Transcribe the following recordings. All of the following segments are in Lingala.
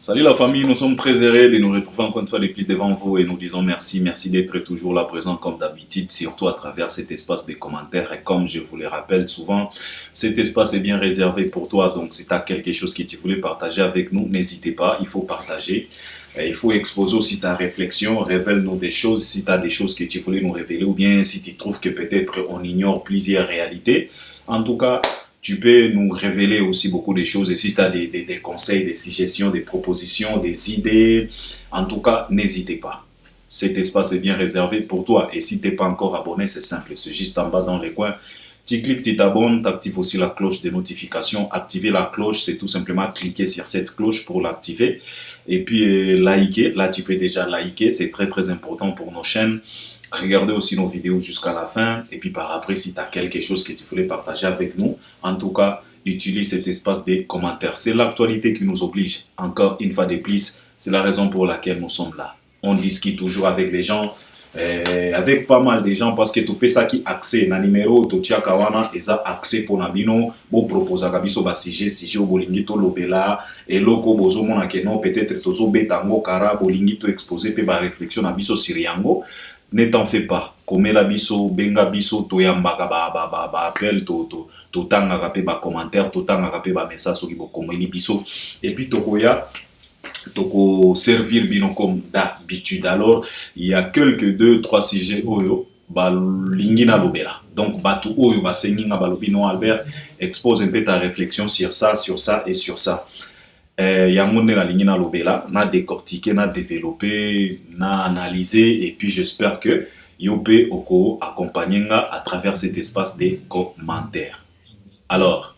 Salut la famille, nous sommes très heureux de nous retrouver encore une fois les pistes devant vous et nous disons merci, merci d'être toujours là présent comme d'habitude, surtout à travers cet espace des commentaires. Et comme je vous le rappelle souvent, cet espace est bien réservé pour toi, donc si tu as quelque chose que tu voulais partager avec nous, n'hésitez pas, il faut partager. Il faut exposer aussi ta réflexion, révèle-nous des choses, si tu as des choses que tu voulais nous révéler ou bien si tu trouves que peut-être on ignore plusieurs réalités. En tout cas, tu peux nous révéler aussi beaucoup de choses et si tu as des conseils, des suggestions, des propositions, des idées, en tout cas, n'hésitez pas. Cet espace est bien réservé pour toi et si tu n'es pas encore abonné, c'est simple, c'est juste en bas dans les coins. Tu cliques, tu t'abonnes, tu actives aussi la cloche de notification. Activer la cloche, c'est tout simplement cliquer sur cette cloche pour l'activer. Et puis liker, là tu peux déjà liker, c'est très très important pour nos chaînes. Regardez aussi nos vidéos jusqu'à la fin. Et puis par après, si tu as quelque chose que tu voulais partager avec nous, en tout cas, utilise cet espace des commentaires. C'est l'actualité qui nous oblige. Encore une fois de plus, c'est la raison pour laquelle nous sommes là. On discute toujours avec les gens. Avec pas mal de gens parce que tu peux ça qui accès na numéro to tia kawana eza accès pour nabino bo proposer ka biso ba sujet au bolingi to lobela et loko bozo mona ke non peut-être tozo betango kara bolingi to exposer pe ba réflexion na biso sur yango. Ne t'en fais pas, komela biso benga biso to yambaka ba appel to tanga ka pe ba commentaire to tanga ka pe ba message soki bo komeli biso et puis tokoya toko servir bino comme d'habitude. Alors il y a quelques 2-3 sujets oyo ba lingina lobela. Donc batu oyo ba senginga ba lobino Albert expose un peu ta réflexion sur ça et sur ça. Yango ne la lingina lobela na décortiquer, na développer, na analyser et puis j'espère que yope oko accompagner à travers cet espace des commentaires. Alors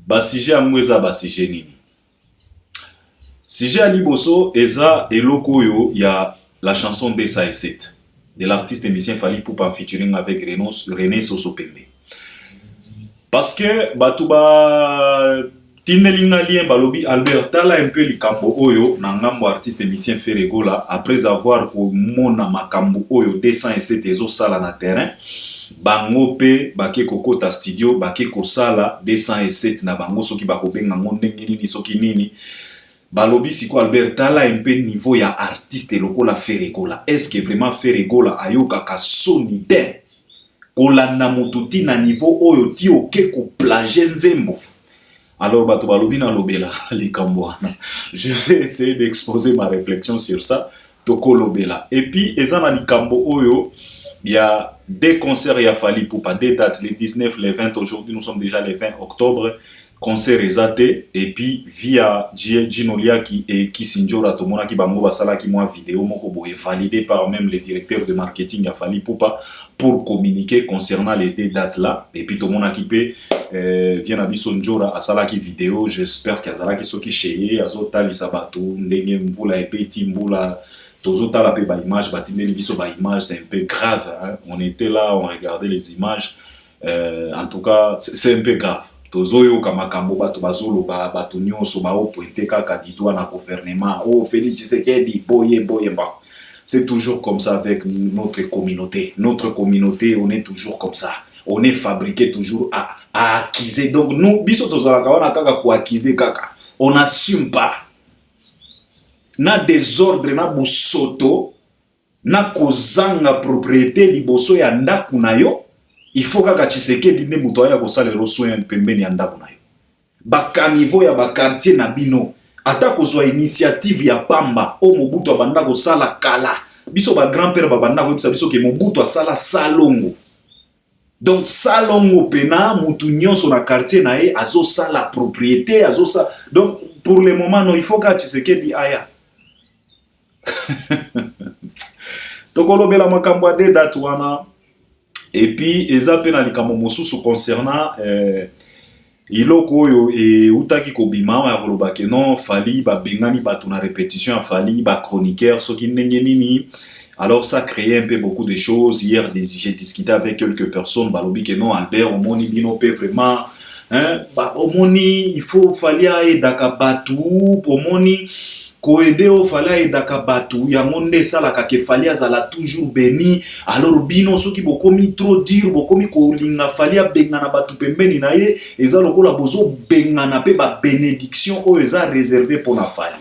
ba sujet amweza ba sujet nini. Sujet à Liboso, Eza et Lokoyo, il y a la chanson d'Essa et 7 de l'artiste émissien Fally Ipupa en featuring avec René Sosopembe. Parce que Batouba Tinelinga lien balobi Albert Tala un peu likambo oyo nangambo artiste émissien Ferregola après avoir mona makambo oyo 207 ezo sala na terrain bango pe bake kokota studio bake kosala 207 na bango soki bakobenga ngo ndenge nini soki nini. Balobi siko Albert Tala un peu niveau ya artiste lokola Ferregola. Est-ce que vraiment Ferregola ayoka ka sonite kolanda mututi na niveau oyo ti oke ko plager nzembo. Alors bato balobi na lobela likambo wana. Je vais essayer d'exposer ma réflexion sur ça toko lobela. Et puis ezana likambo oyo il y a des concerts ya Fally Ipupa, des dates les 19, les 20 aujourd'hui nous sommes déjà les 20 octobre. Concert exaté et puis via Ginolia qui et Kisinjora Tomona qui bango basala qui moi vidéo moko boye validé par même le directeur de marketing à Fally Ipupa pour communiquer concernant les deux dates là et puis Tomona qui peut vient à Bisonjora à sala qui vidéo j'espère qu'azala qui soki cheye azota lisabatu ndenge mbula et petit mbula tozota la pe ba image batine biso ba image c'est un peu grave hein? On était là on regardait les images en tout cas c'est un peu grave. Tozoyo kamakambo bato bazolo bato nyonso ba opointe kaka ditwa na gouvernement oh Félix Tshisekedi boye ba. C'est toujours comme ça avec notre communauté. Notre communauté, on est toujours comme ça. On est fabriqué toujours à acquiser. Donc nous biso tozala kawana kaka ko acquiser kaka. On n'assume pas. Na désordre na busoto na kozanga propriété liboso ya ndaku na yo. Il faut que Tshisekedi ne mutoya ko salelo soin pembeni ya ndako na yo. Baka niveau ya ba quartier na bino ata kozwa initiative ya pamba o Mobutu abanda ko sala kala. Biso ba grand-père babanda ko biso ke Mobutu asala salongo. Donc salongo pena mutu nyonso na quartier na ye azo sala propriété azo sa. Donc pour le moment non il faut que Tshisekedi aya. Tokolo bela makambo de date wana. Et puis eza pe na likambo mosusu concernant iloko oyo e utaki kobima ya koloba ke non Fally ba bengani bato na répétition ya Fally ba chroniqueur soki ndenge nini. Alors ça crée un peu beaucoup de choses. Hier j'ai discuté avec quelques personnes balobi ke non Albert omoni bino pe vraiment hein ba omoni il faut Fally aidaka batu omoni koede o Fally edaka batu yango nde salaka ke Fally azala toujours béni. Alors bino soki bokomi trop dur bokomi kolinga Fally abengana batu pembeni na ye eza lokola bozo bengana pe ba bénédiction o eza réservé pour na Fally.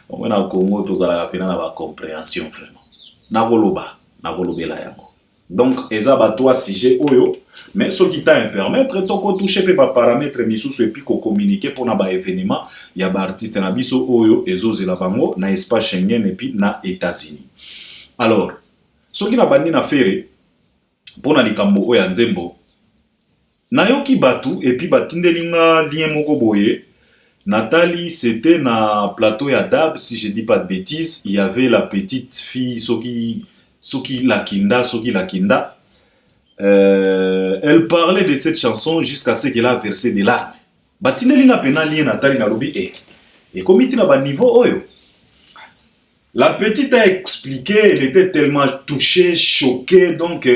Au moins, au Congo, tous à la compréhension, vraiment. Nagoloba, nabolobela yango. Donc, ezaba toi sujet oyo, mais ce qui t'a un permettre, toko toucher pe ba paramètres misusu et puis ko communiquer pour na ba événement, ya ba artiste na biso oyo ezo la bango na espace Schengen et puis na États-Unis. Alors, ce qui na bandi na faire pour na likambo oyo nzembo, na yoki batu et puis batindelinga lien moko boye. Nathalie, c'était na plateau ya Dab, si je dis pas de bêtises, il y avait la petite fille Soki Lakinda. Elle parlait de cette chanson jusqu'à ce qu'elle a versé des larmes. Batinelinga pena lien Nathalie na lobi et comme il na niveau oyo. La petite a expliqué, elle était tellement touchée, choquée, donc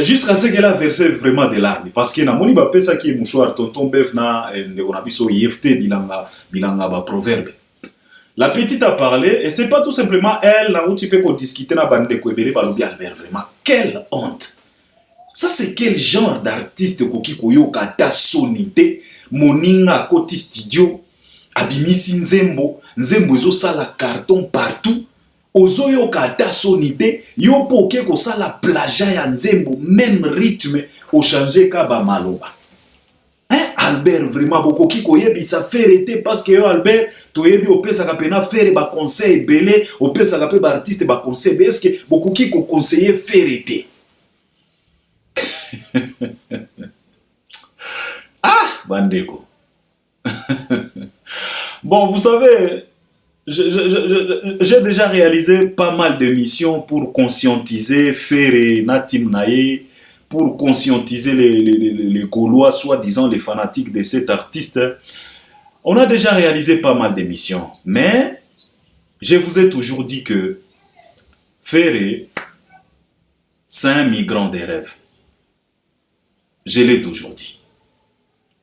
jusqu'à ce qu'elle a versé vraiment des larmes. Parce que na moni ba pesa qui est mouchoir tonton bef na ndeko na biso yefte bilanga ba proverbe. La petite a parlé et c'est pas tout simplement elle là où tu peux discuter na bande de Kwebele balobi Albert vraiment quelle honte. Ça c'est quel genre d'artiste koki koyoka ta sonité moninga koti studio abimisi nzembo ezo sala carton partout. Ozoyo kata sonité yo poke ko sala plagiat ya nzembo même rythme au changer ka ba maloba. Hein Albert vraiment boko ki koyebi sa faire été parce que yo Albert toyebi opesa ka pena faire ba conseil belé opesa ka pe ba artiste ba conseil est-ce que boko ki ko conseiller faire été. Ah bandeko. Bon vous savez j'ai déjà réalisé pas mal d'émissions pour conscientiser Ferré Natim Naye, pour conscientiser les Gaulois, soi-disant les fanatiques de cet artiste. On a déjà réalisé pas mal d'émissions, mais je vous ai toujours dit que Ferré, c'est un migrant des rêves. Je l'ai toujours dit.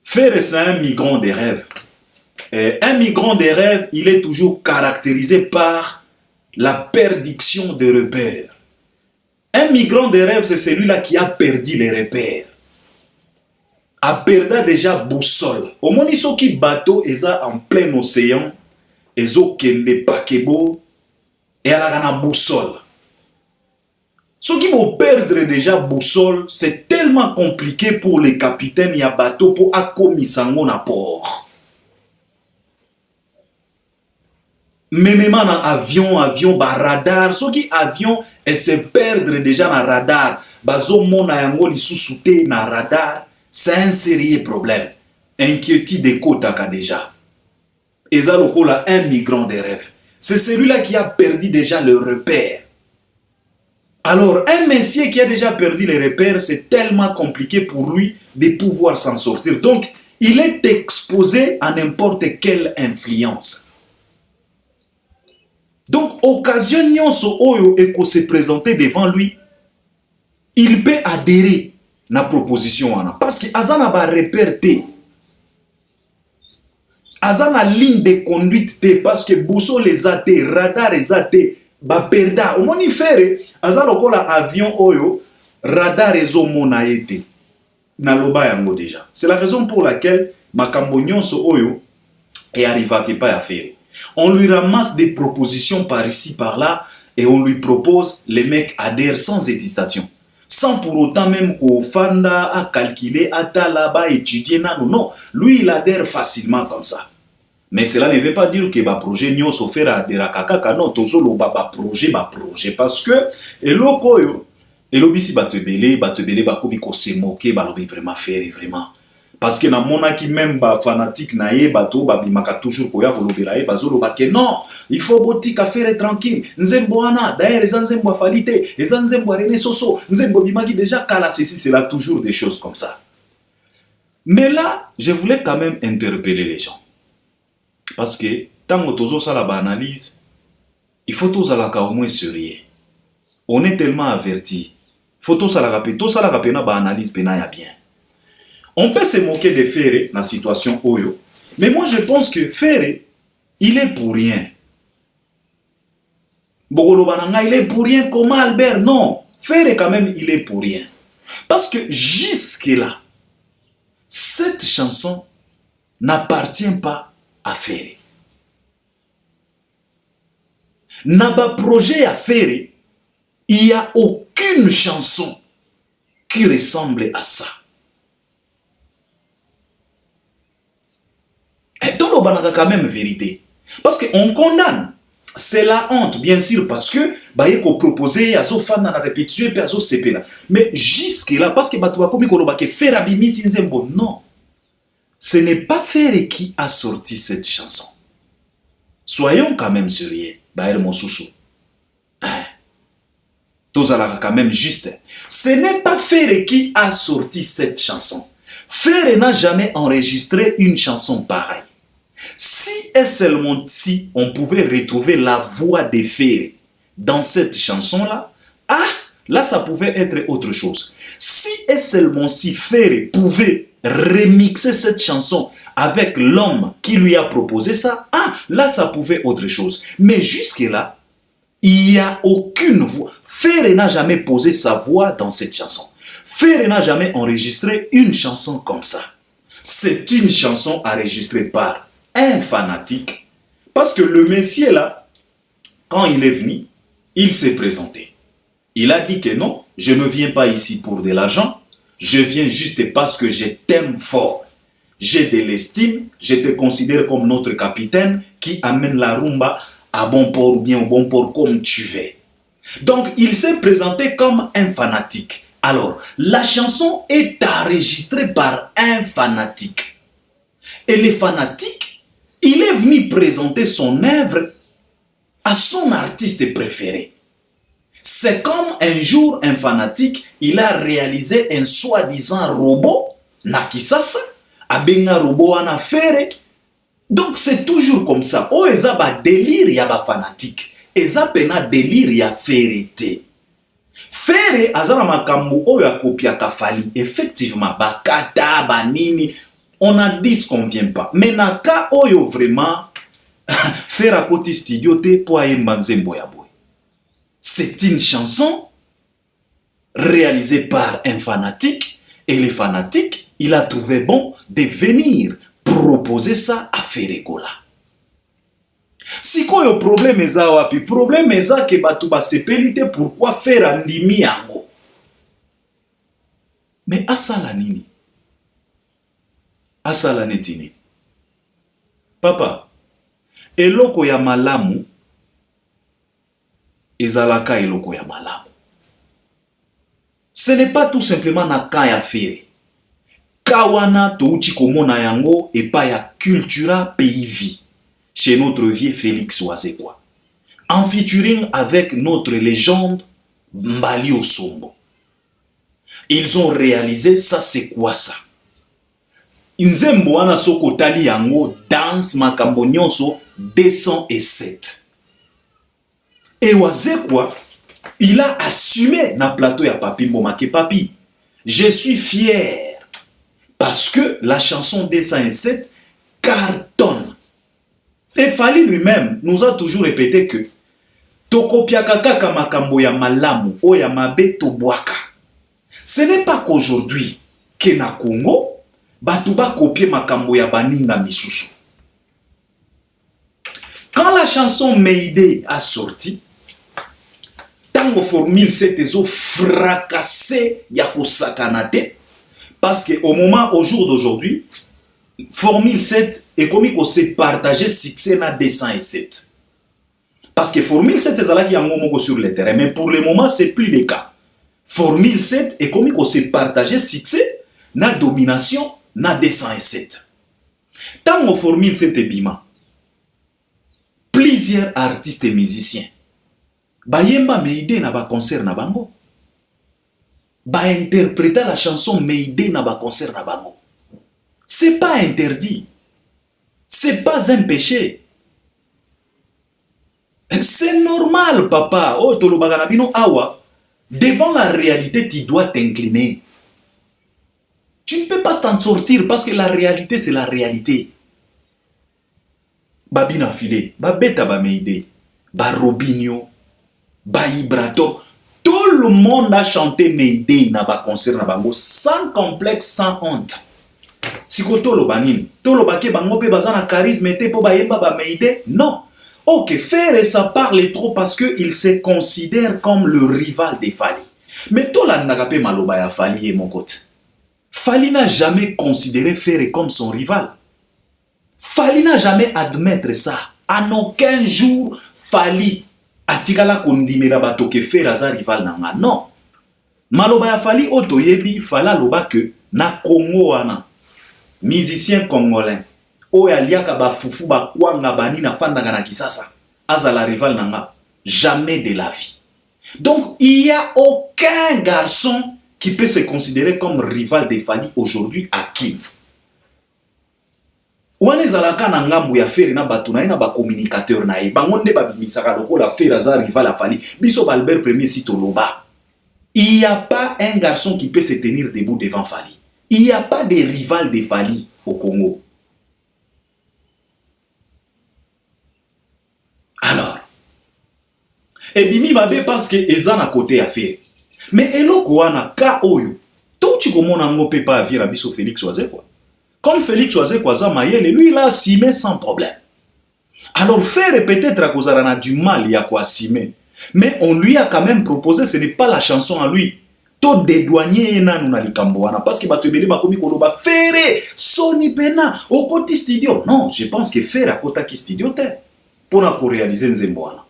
Ferré, c'est un migrant des rêves. Un migrant des rêves, il est toujours caractérisé par la perdition des repères. Un migrant des rêves, c'est celui-là qui a perdu les repères. A perdu déjà boussole. Au moment où il bateau est en plein océan, ils ont kende pakebo et à la boussole. Ceux qui vont perdre déjà boussole, c'est tellement compliqué pour les capitaines et les bateaux pour accommissango na port. Même dans avion, radar, ceux qui avion et se perdre déjà dans radar, bazo mona yango li sous-souté na radar, c'est un sérieux problème. Inquiétude des côtes déjà. Et ça lokola un migrant des rêves. C'est celui-là qui a perdu déjà le repère. Alors, un messier qui a déjà perdu les repères, c'est tellement compliqué pour lui de pouvoir s'en sortir. Donc, il est exposé à n'importe quelle influence. Donc, occasion nyonso oyo eko se présenter devant lui, il peut adhérer à la proposition wana parce que azana ba repère te. Azana ligne de conduite te parce que bousso les até, radar les até, ba perda. Au moni fere, azana lokola avion oyo, radar ezo mona ete. Na loba yango déjà. C'est la raison pour laquelle makambo nyonso oyo est arrivé à pas à faire. On lui ramasse des propositions par ici, par là, et on lui propose, les mecs adhèrent sans hésitation. Sans pour autant même qu'au fanda à calculer, à là-bas, étudier, non. Lui, il adhère facilement comme ça. Mais cela ne veut pas dire que le projet n'y a souffert à adhérer à kaka, non, tozolo projet, parce que, et l'okoyo, et l'obisi batebele, bakobi ko se moquer, balobi vraiment faire, vraiment. Parce que na mona qui même ba fanatique na ye bato ba bimaka toujours koya kolobela ye bazolo ba ke non il faut botika faire tranquille nzembo ana d'ailleurs les nzembo falite les nzembo René Soso nzembo bimaki déjà kala ceci c'est là toujours des choses comme ça. Mais là je voulais quand même interpeller les gens parce que tant que tozo sala ba analyse il faut tous ala ka au moins sérieux. On est tellement averti faut tous ala ka pena ba analyse pena ya bien. On peut se moquer de Ferré dans la situation Oyo, mais moi je pense que Ferré, il est pour rien. Bogolo Bananga, il est pour rien. Comment Albert? Non. Ferré quand même, il est pour rien. Parce que jusque-là, cette chanson n'appartient pas à Ferré. n'a pas projet à faire, il n'y a aucune chanson qui ressemble à ça. Et donc, on a quand même vérité. Parce qu'on condamne. C'est la honte, bien sûr, parce que il faut proposer à faire dans la répétition et à CP là. Mais jusque-là, parce que non. Ce n'est pas Ferré qui a sorti cette chanson. Soyons quand même sérieux. Tozalaka quand même juste. Ce n'est pas Ferré qui a sorti cette chanson. Ferré n'a jamais enregistré une chanson pareille. Si et seulement si on pouvait retrouver la voix de Ferré dans cette chanson-là, là ça pouvait être autre chose. Si et seulement si Ferré pouvait remixer cette chanson avec l'homme qui lui a proposé ça, là ça pouvait être autre chose. Mais jusque-là, il n'y a aucune voix. Ferré n'a jamais posé sa voix dans cette chanson. Ferré n'a jamais enregistré une chanson comme ça. C'est une chanson enregistrée par un fanatique. Parce que le Messie là, quand il est venu, il s'est présenté. Il a dit que non, je ne viens pas ici pour de l'argent. Je viens juste parce que je t'aime fort. J'ai de l'estime, je te considère comme notre capitaine qui amène la rumba à bon port ou bien au bon port comme tu veux. Donc, il s'est présenté comme un fanatique. Alors, la chanson est enregistrée par un fanatique. Et le fanatique, il est venu présenter son œuvre à son artiste préféré. C'est comme un jour, un fanatique, il a réalisé un soi-disant robot, Nakisasa, abenga robot en affaire. Donc c'est toujours comme ça. Oh, eza ba délire ya ba fanatique. Eza pena délire ya ferité. Fere azana makambo oyo akopia kafali. Effectivement, bakata, banini, on a dit ce qu'on vient pas. Mais naka oyo vraiment, faire à côté studio te po ayemba nzembo ya boy. C'est une chanson réalisée par un fanatique et le fanatique, il a trouvé bon de venir proposer ça à Ferregola. Si quoi le problème est ça wapi, problème est ça que batu ba sepelite pourquoi faire andimi yango. Mais asala nini? Asala netini. Papa, eloko ya malamu ezalaka eloko ya malamu. Ce n'est pas tout simplement na ka ya fere. Kawana touchi komona yango et pas ya cultura pays vie. Chez notre vieux Félix Wazekwa. En featuring avec notre légende Mbali Osombo. Ils ont réalisé ça, c'est quoi ça? Nzembo wana soko tali yango danse makambo nyonso 207. Et Wazekwa, il a assumé na plateau ya Papi Mboma que Papi, je suis fier parce que la chanson 207 cartonne. Et Fali lui-même nous a toujours répété que Tokopiaka kaka makambo ya malamu o ya mabe tobwaka. Ce n'est pas qu'aujourd'hui que na Congo batuba copier makambo ya baninga misusu. Quand la chanson Mayday a sorti, tango formule c'était zo fracassé ya kosakanate parce que au jour d'aujourd'hui Formule 7 est comme qu'on s'est partagé succès na 207. Parce que Formule 7 est là qui est sur le terrain. Mais pour le moment, ce n'est plus le cas. Formule 7 est comme qu'on s'est partagé succès na domination na 207. Tant que Formule 7 est bima, plusieurs artistes et musiciens bayemba Mayday na ba concert na bango. Ba interpréter la chanson Mayday na ba concert na bango. C'est pas interdit. C'est pas un péché. C'est normal, papa. Oh, tolobaganabino awa. Devant la réalité, tu dois t'incliner. Tu ne peux pas t'en sortir parce que la réalité, c'est la réalité. Babina filé, babeta ba Mayday, ba Robinho, ba Ibrato. Tout le monde a chanté Mayday na ba concert na bango sans complexe, sans honte. Si ko tolo banini, tolo bake bango pe bazana charisme te po bayemba ba Mayday, non. Ok, Ferre, ça parle trop parce qu'il se considère comme le rival de Fali. Mais toi, là, n'agape maloba ya Fali et mon côté. Fali n'a jamais considéré Ferre comme son rival. Fali n'a jamais admettre ça. En aucun jour, Fali atikala kondimela bato ke Ferre aza rival nanga. Non. Maloba ya Fali otoyebi fala loba que na Congo wana. Musicien congolais. Oya liaka ba fufu ba kwanga bani na fandanga na Kisasa. Azala rival nanga. Jamais de la vie. Donc, il n'y a aucun garçon qui peut se considérer comme rival de Fali aujourd'hui à qui? Wane zalaka na ngambu ya Ferre na batu na ba communicateur na e. Bangonde ba bimisaka loko la Ferre aza rival à Fali. Biso Albert Premier sito loba. Il n'y a pas un garçon qui peut se tenir debout devant Fali. Il n'y a pas de rival de Fali au Congo. Alors, et bimi babe parce que ezan à côté à faire. Mais eloko wana ka oyo. Tout tu komona ngo pe pas vira biso Félix Oise quoi. Comme Félix Oise quoi za mayele, lui il a assumé sans problème. Alors faire peut-être à cause a du mal il y a quoi assumer. Mais on lui a quand même proposé, ce n'est pas la chanson à lui. To dédouanier na nuna likambo wana parce que bato ebele bakomi koloba Ferre Sony pena au côté studio. Non, je pense que Ferre à côté qui studio te pour na ko réaliser nzembo wana.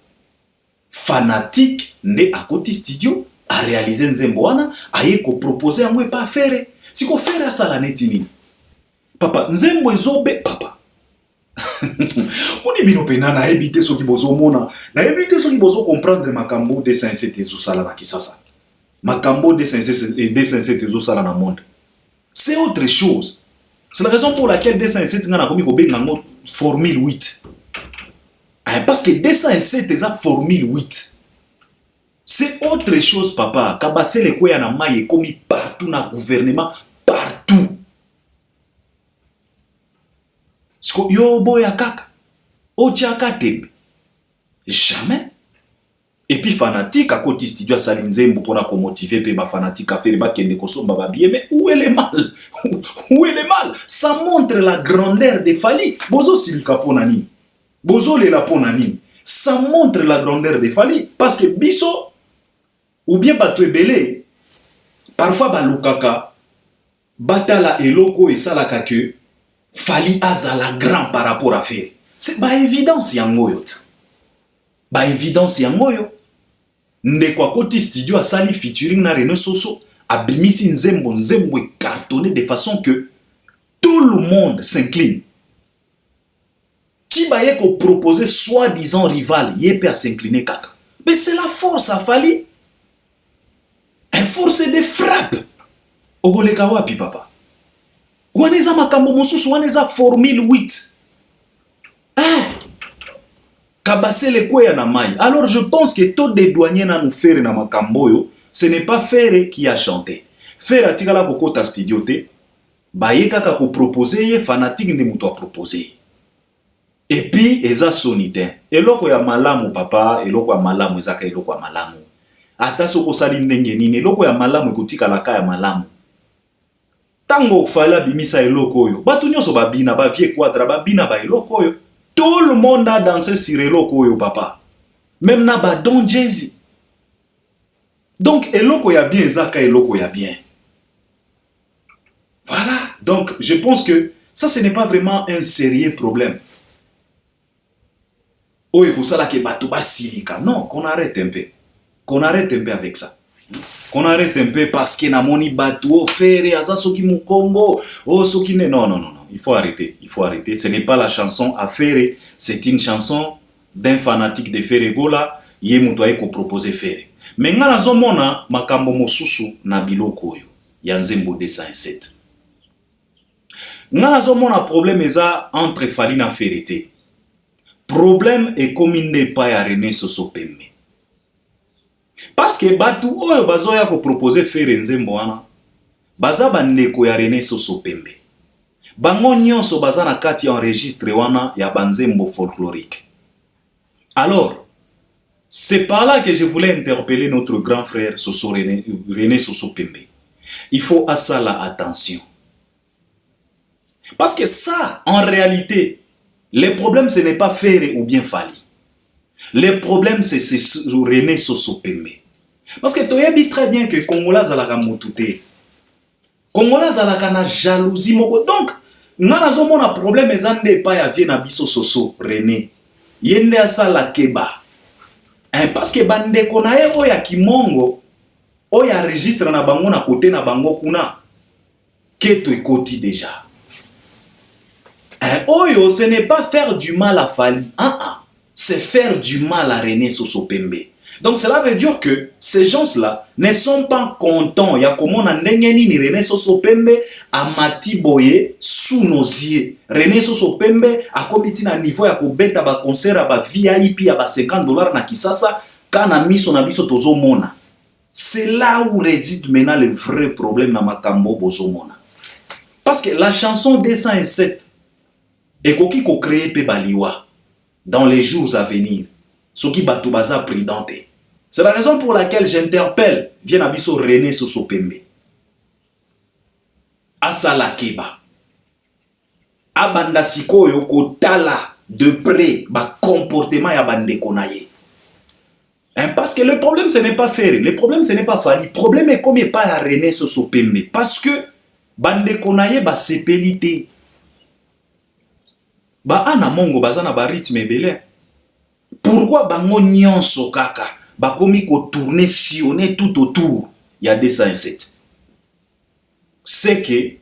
Fanatique ne à côté studio a réalisé nzembo wana aye ko proposer amwe pas Ferre. Si ko Ferre ça la netini. Papa nzembo ezobe papa. On bino pena na ebité so ki bozo mona na ebité so ki bozo comprendre makambo de sincérité zo sala na Kisasa. Makambo de sincérité zo sala na monde. C'est autre chose. C'est la raison pour laquelle 207 ngana komi ko benga ngo formule 8. Parce que 207 est la formule 8. C'est autre chose, papa. Kabase le kwea na maye komi partout na gouvernement, partout. Sko yo boya kaka. Otiaka tembe. Jamais. Et puis fanatique à côté studio Salim Nzembo pour na motiver pe ba fanatique à faire ba kende kosomba ba bien mais où est le mal? Où est le mal? Ça montre la grandeur de Fali. Bozo silika ponani. Bozo le la ponani. Ça montre la grandeur de Fali parce que biso ou bien bato ebele parfois ba lukaka batala eloko et salaka que Fali azala grand par rapport à faire. C'est ba évidence yango yo. Ba évidence yango yo. Ndekwa koti studio a sali featuring na René Soso a bimisi nzembo cartonné de façon que tout le monde s'incline. Tibaye ko proposer soi-disant rival, yé à s'incliner kaka. Mais c'est la force à Fali. Une force de frappe. Ogoleka wapi papa. Waneza makambo mosusu waneza formule 8. Hein? Kabase le kwea na mai. Alors je pense que tout des douaniers na nous faire na makamboyo, ce n'est pas Ferre qui a chanté. Ferre a tirala kokota studio te, baye kaka ko proposer ye fanatique ne muto a proposer. Et puis eza sonité. Eloko ya malamu papa, eloko ya malamu ezaka eloko ya malamu. Ata soko sali ndenge nini, eloko ya malamu ekotika la ka ya malamu. Tango fala bimisa eloko oyo, batu nyonso babina ba vie quadra babina ba eloko oyo. Tout le monde a dansé sur eloko yo papa. Même na ba Don Jay-Z. Donc eloko ya bien zaka eloko ya bien. Voilà. Donc je pense que ça ce n'est pas vraiment un sérieux problème. Oye kusala ke bato ba silika. Non, qu'on arrête un peu. Qu'on arrête un peu avec ça. Qu'on arrête un peu parce que na moni bato Ferre aza soki mukombo. Oh soki ne non non non. Il faut arrêter, il faut arrêter. Ce n'est pas la chanson à Ferre, c'est une chanson d'un fanatique de Ferre Gola, yé mutoye ko proposer Ferre. Mais ngana zomona makambo mosusu na biloko yo, ya nzembo 207. Ngana zomona problème eza entre Fali na Ferre te. Problème est comme inde pa ya René Soso Pembe. Parce que batu oyo bazoya ko proposer Ferre nzembo wana, baza bandeko ya René Soso Pembe. Bango nyonso baza na kati enregistre wana ya banzembo folklorique. Alors, c'est par là que je voulais interpeller notre grand frère Soso René Soso Pembe. Il faut à ça la attention. Parce que ça, en réalité, le problème ce n'est pas Ferre ou bien Fali. Le problème, c'est René Soso Pembe. Parce que tu sais très bien que Congolais zalaka motute. Congolais zalaka na jalousie moko. Donc, nga nazo mona problème ezande pa ya vie na biso Soso René. Yende asala keba. Parce que bandeko na ye oya kimongo, oya registre na bango na côté na bango kuna. Keto ekoti déjà. Oyo, ce n'est pas faire du mal à Fali. C'est faire du mal à René Soso Pembe. Donc cela veut dire que ces gens-là ne sont pas contents. Il y a comment on a ni René Soso Pembe à Matiboye sous nos yeux. René Soso Pembe a commis un niveau à beta ba concert à ba VIP à ba $50 na Kisasa kana miso na biso tozo mona. C'est là où réside maintenant le vrai problème na makambo bozo mona. Parce que la chanson 207 et koki ko créé pe baliwa dans les jours à venir. Ce qui batubaza prudente. C'est la raison pour laquelle j'interpelle vient abiso René Soso Pembe. Asala keba. Abanda sikoyo kotala de près ba comportement ya bande konaye. Parce que le problème ce n'est pas faire, le problème ce n'est pas Fali. Le problème est comme pas à René Soso Pembe parce que bande konaye ba sepelité. Ba ana mongo bazana ba rythme belé. Pourquoi bango nyonso kaka bakomi ko tourner sillonner tout autour il y a 207. C'est que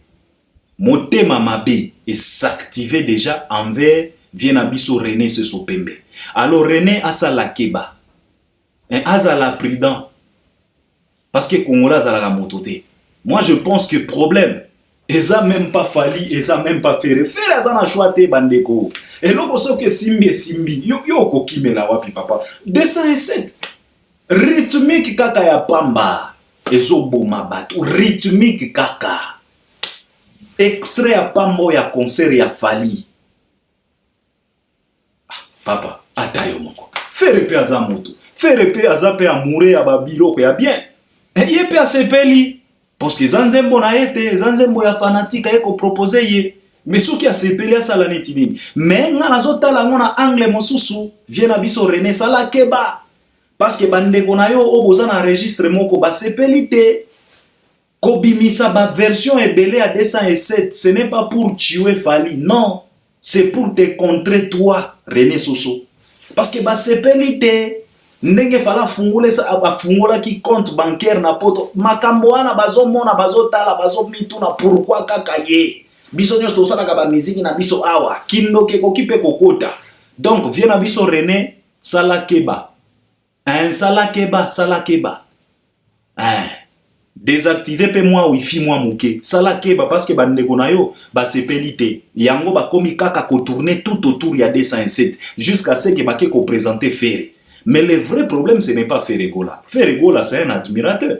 motema mabe est s'activer déjà envers Vienabiso René Soso Pembe. Alors René asala keba. Azala prudent parce que Congolais azala la mototé. Moi je pense que problème eza même pas Fali, eza même pas faire. Faire azana choite bandeko. Et loko soke simbi yo kokimela wapi papa. 207 rythmique kaka ya pamba ezoboma batu rythmique kaka. Extrait ya pambo ya concert ya Fali. Papa atayo moko. Faire pe aza moto. Faire pe aza pe amouré ya babilo ko ya bien. Ye pe asepeli parce que zanzembo na ete zanzembo ya fanatique eko proposer ye. Mais ce qui a sepelé à la netini. Mais nga nazotala ngona angle mosusu vient abiso René sala keba. Parce que bande konayo oboza na registre moko ba sepelité. Kobimisa ba version ebele à 207. Ce n'est pas pour tuer Fali. Non. C'est pour te contrer toi, René Soso. Parce que ba sepelité. Ndenge fala fungule sa afungola ki compte bancaire na poto. Makambo wana bazo mona bazo tala bazo mituna pourquoi kaka ye. Biso nyos to sala ka musique na biso awa kindo ke kokipe kokota. Donc vient na biso René sala keba. Sala keba. Désactiver pe moi wifi moi muke. Sala keba parce que bandeko na yo ba sepelité. Yango ba komi kaka ko tourner tout autour ya 207 jusqu'à ce que ba ke ko présenter faire. Mais le vrai problème ce n'est pas Ferregola. Ferregola c'est un admirateur.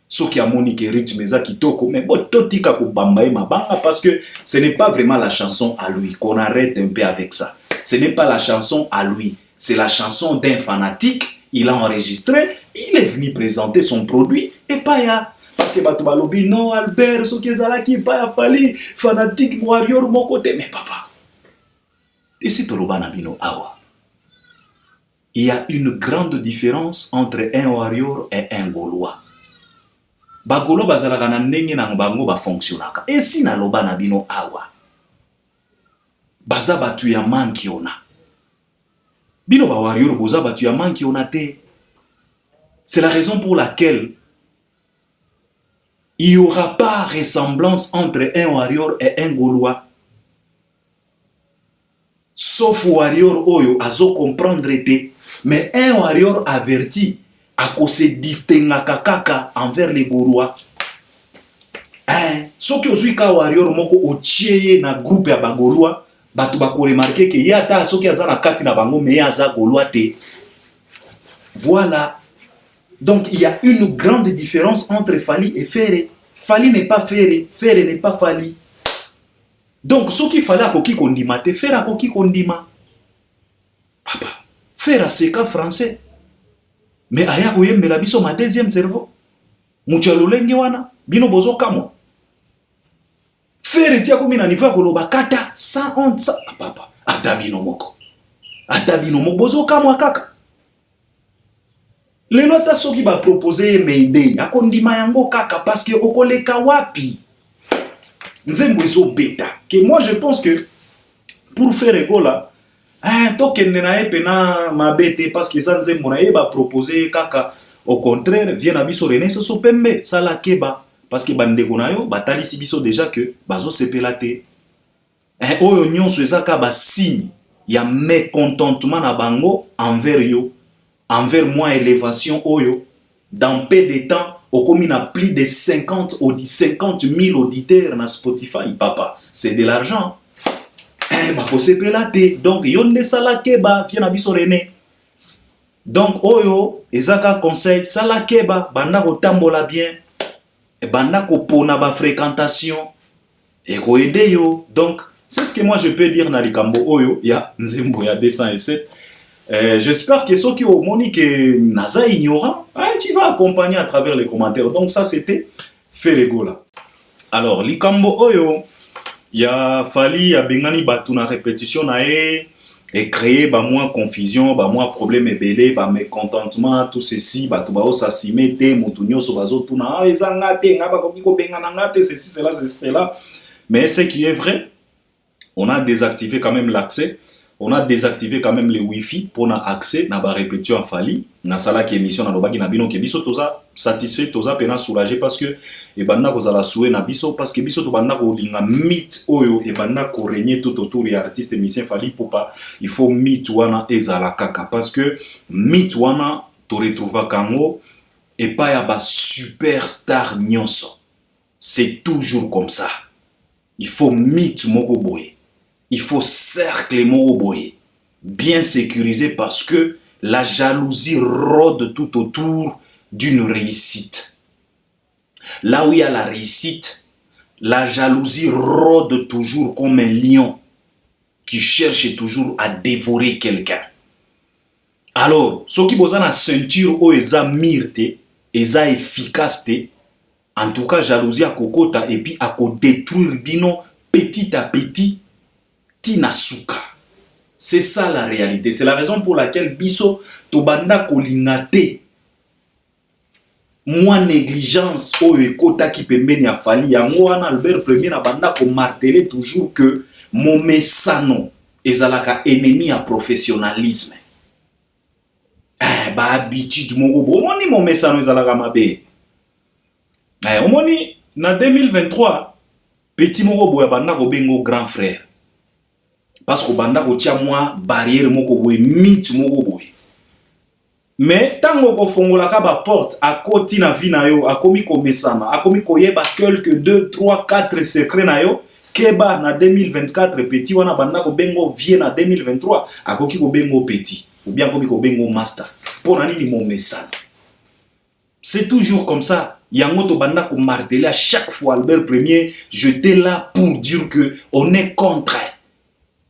Ce qui a moniqué rythme qui toko mais bon totika ko bambaye mabanga parce que ce n'est pas vraiment la chanson à lui qu'on arrête un peu avec ça. Ce n'est pas la chanson à lui, c'est la chanson d'un fanatique, il a enregistré, il est venu présenter son produit et pas ya parce que batu balobi non Albert ce qui ezala qui pas ya Fali fanatique warrior mon côté mais papa. Ici toloba na bino awa. Il y a une grande différence entre un warrior et un Gaulois. Bagolo bazalaka na ndenge na bango ba fonctionnaka. Et si na loba na bino awa. Baza batu ya mankiona. Bino ba warrior boza batu ya mankiona te. C'est la raison pour laquelle il n'y aura pas ressemblance entre un warrior et un Gaulois. Sauf warrior oyo azo comprendre te. Mais un warrior averti à cause se distinguer kaka envers les Gaulois. Ce qui aussi ka warrior moko otieye na groupe ya bagolois, batu bako remarquer que yata ce qui azana kati na bango mais aza Gaulois te. Voilà. Donc il y a une grande différence entre Fali et Ferré. Fali n'est pas Ferré, Ferré n'est pas Fali. Donc ce qu'il fallait à koki kondima te faire à koki kondima. Papa, faire à seka français. Mais aya koyembela biso ma deuxième cerveau. Muchalolenge wana bino bozo kamo. Faire tia komi na niveau koloba kata sans honte ça papa. Atabino moko. Atabino moko bozo kamo kaka. lelo ata soki ba proposer Mayday akondima yango kaka parce que okoleka wapi nzembo ezobeta que moi je pense que pour faire egola tokende na ye pena mabete parce que ça nzembo na ye ba proposer kaka au contraire vient na biso René Soso Pembe sala keba parce que bandeko na yo batalisi biso déjà que bazo sepela te oyo nyonso ezaka ba signe ya mécontentement na bango envers yo envers moi élévation oyo dans peu de temps okomi na plus de 50 000 auditeurs na Spotify papa c'est de l'argent bakosepela te donc yo nde sala keba vient na biso René donc oyo ezaka conseil sala keba banda kotambola bien banda kopona ba fréquentation et ko aider yo donc c'est ce que moi je peux dire na likambo oyo ya nzembo ya 207. J'espère que ceux qui ont moni que naza ignorant, tu vas accompagner à travers les commentaires. Donc ça c'était Ferego là. Alors likambo oyo ya fali ya bengani batu na répétition na et créer ba moins confusion, ba moins problème ebele, ba mécontentement, tout ceci, ba to ba osasime te mutu nyoso bazo tuna ezanga te ngaba ko biko bengana ngate ceci cela. Mais ce qui est vrai, on a désactivé quand même l'accès, on a désactivé quand même les wifi pour na accès na ba répétition fali na sala ki émission na lobaki na bino ke biso toza satisfait toza pena soulagé parce que e banda ko zala soué na biso parce que biso to banda ko linga mythe oyo e banda ko régner tout autour ya artiste musicien fali pour pas il faut mythe wana ezala kaka parce que mythe wana to retrouva kango et pas ya ba superstar nyonso c'est toujours comme ça il faut mythe moko boye. Il faut cercle moroboye, bien sécurisé parce que la jalousie rôde tout autour d'une réussite. Là où il y a la réussite, la jalousie rôde toujours comme un lion qui cherche toujours à dévorer quelqu'un. Alors, ce qui besoin la ceinture ou eza myrte, eza efficace, en tout cas jalousie à kokota et puis à détruire bino petit à petit. Tinasuka. C'est ça la réalité. C'est la raison pour laquelle biso tobanda kolingate. Moi négligence oyo ekota ki pembeni ya fali yango wana Albert Premier na banda ko marteler toujours que mon mesano ezalaka ennemi à professionnalisme. Ba habitude moko bo moni mon mesano ezalaka mabe. Omoni na 2023 petit moko boya banda ko bengo grand frère. Parce que banda ko tia moi barrière moko boye mythe moko boye mais tango ko fongola ka ba porte a koti na vie na yo akomi ko mesana akomi ko yeba quelques 2 3 4 secrets na yo keba na 2024 petit wana banda ko bengo vie na 2023 akoki ko bengo petit ou bien akomi ko bengo master pour nani mo mesana c'est toujours comme ça yango to banda ko marteler à chaque fois Albert Premier j'étais là pour dire que on est contre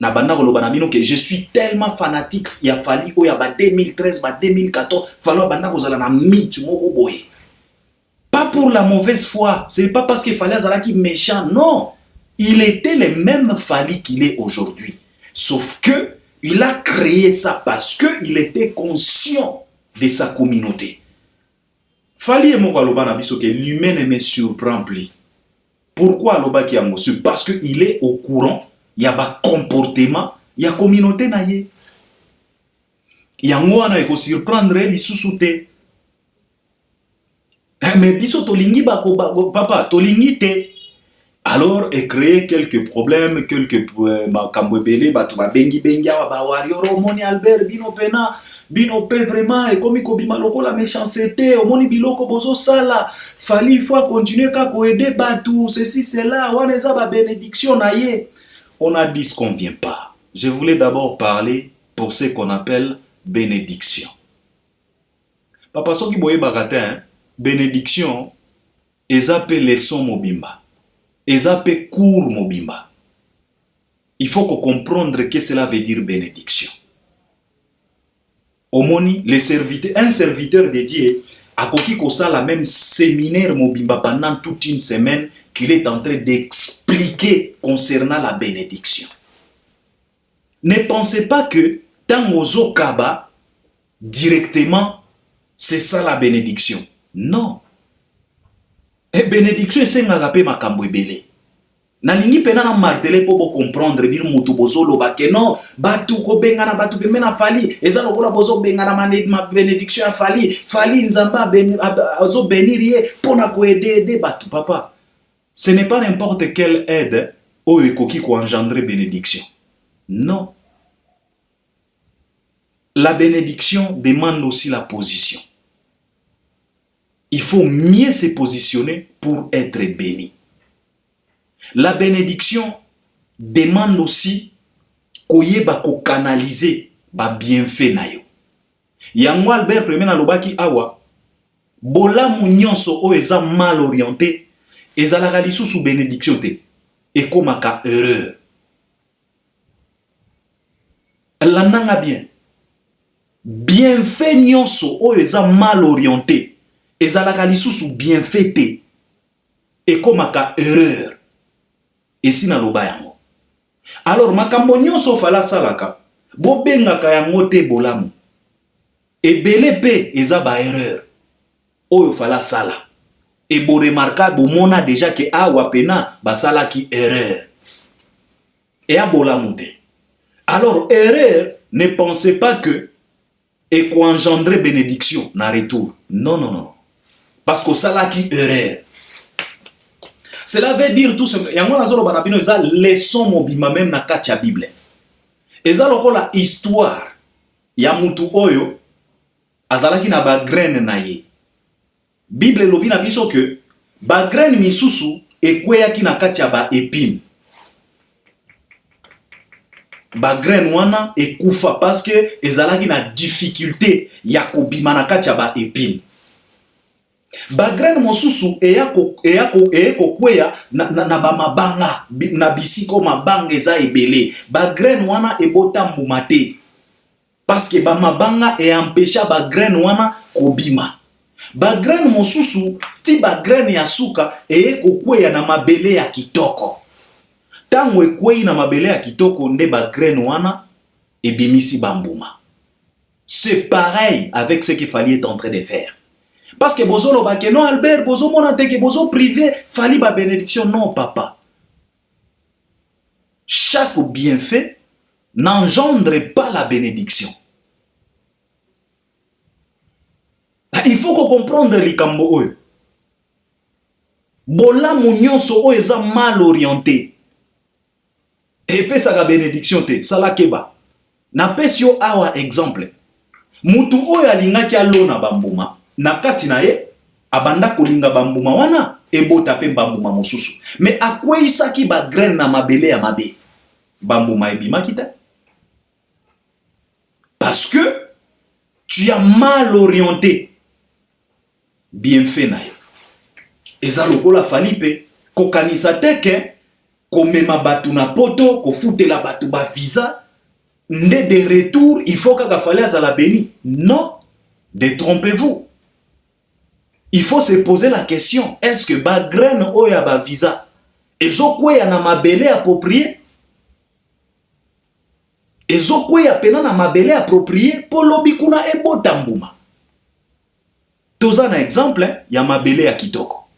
na banda koloba na bino que je suis tellement fanatique ya fali o ya ba 2013 ba 2014 falo banda kozala na mythe moko boye pas pour la mauvaise foi c'est pas parce qu'il fallait azala qui méchant non il était le même fali qu'il est aujourd'hui sauf que il a créé ça parce que il était conscient de sa communauté fali moko aloba na biso que l'humain ne me surprend plus pourquoi aloba ki yango c'est parce que il est au courant. Il y a un comportement, il y a une communauté. Il y a un qui surprendre les sous-soutés. Mais biso tolingi papa, tolingi te. Alors, et créer quelques problèmes, quelques kambwebele, batuba bengi bengia, bawarioro, moni Albert, bino pena, bino pe vraiment, et comme il kobima loko la méchanceté, moni biloko bozo sala, fali faut continuer ka ko aider batu, ceci, cela, waneza ba bénédiction na ye. On a dit ce qu'on ne vient pas. Je voulais d'abord parler pour ce qu'on appelle bénédiction. Papa soki boye bagatin, bénédiction, ezape leçon mobimba. Ezape cours mobimba. Il faut qu'on comprenne que cela veut dire bénédiction. Omoni, un serviteur dédié a koki kosa la même séminaire mobimba pendant toute une semaine qu'il est en train d'expliquer concernant la bénédiction. Ne pensez pas que tant ozo kaba directement C'est ça la bénédiction. Non. Et bénédiction, c'est un rappel makambo ebele. Nalingi pena na marteler pour comprendre bil mutu bozolo ba que non batu ko benga na batu pe mena fali eza lokola bozo benga na ma bénédiction a fali nzamba azo bénir pona ko aider batu papa. Ce n'est pas n'importe quelle aide au ekoki ko engendrer bénédiction. Non. La bénédiction demande aussi la position. Il faut mieux se positionner pour être béni. La bénédiction demande aussi koyeba ko canaliser ba bienfait na yo. Yango Albert Premier na lobaki awa bolamu nyonso o eza mal orienté ezalaka lisusu bénédiction te ekomaka erreur. Landanga bien. Bienfait nyonso o eza mal orienté ezalaka lisusu bienfait te ekomaka erreur. Et si na loba yango. Alors makambo nyonso fala salaka bo bengaka yango te bolamu. Ebele pe eza ba erreur. Oyo fala sala. Et bo remarka bo mona déjà que awa pena ba sala ki erreur. Et a bolamu te. Alors erreur, ne pensez pas que et qu'on engendrer bénédiction na retour. Non non non. Parce que sala ki erreur. Cela veut dire tout simplement, yango nazolo banabino eza leçon mobima même na kati ya Bible. Eza lokola histoire ya mutu oyo azalaki na ba graine na ye. Bible lobi na biso que ba graine misusu ekweyaki na kati ya ba épine. Ba graine wana ekufa parce que ezalaki na difficulté ya kobima na kati ya ba épine. Bagraine mosusu eyako kweya na ba mabanga na bisiko mabanga eza ebele. Bagraine wana ebota mbuma te parce que ba mabanga empêcha bagraine wana kobima. Bagraine mosusu ti bagraine ya suka eyako kweya na mabele ya kitoko. Tango ekweyi na mabele ya kitoko nde bagraine wana ebimisi bambuma. C'est pareil avec ce qu'il fallait être en train de faire. Parce que bozo lo bake non Albert, bozo monate que bozo privé, fali ba bénédiction. Non papa. Chaque bienfait n'engendre pas la bénédiction. Il faut qu'on comprenne les kambo oyo. Bola nyonso oyo eza mal orienté. Et pe sa bénédiction te, sala keba. Na pesio awa exemple. Mutu oyo alingaki alona bambuma. Na kati na ye abanda kolinga bambuma wana ebota pe bambuma mosusu mais akweisaki ba graine na mabele ya mabe bambuma ebimaki te parce que tu as mal orienté bienfait na yo eza lokola fali pe kokanisa te ke komema batu na poto kofutela batu ba visa nde de retour il faut kaka fali azala béni. Non, détrompez-vous. Il faut se poser la question, est-ce que ba graine oya ba visa ezokweya na mabele approprié? Ezokweya pena na mabele approprié po lobi kuna ebota mbuma. Toza na exemple ya mabele ya kitoko.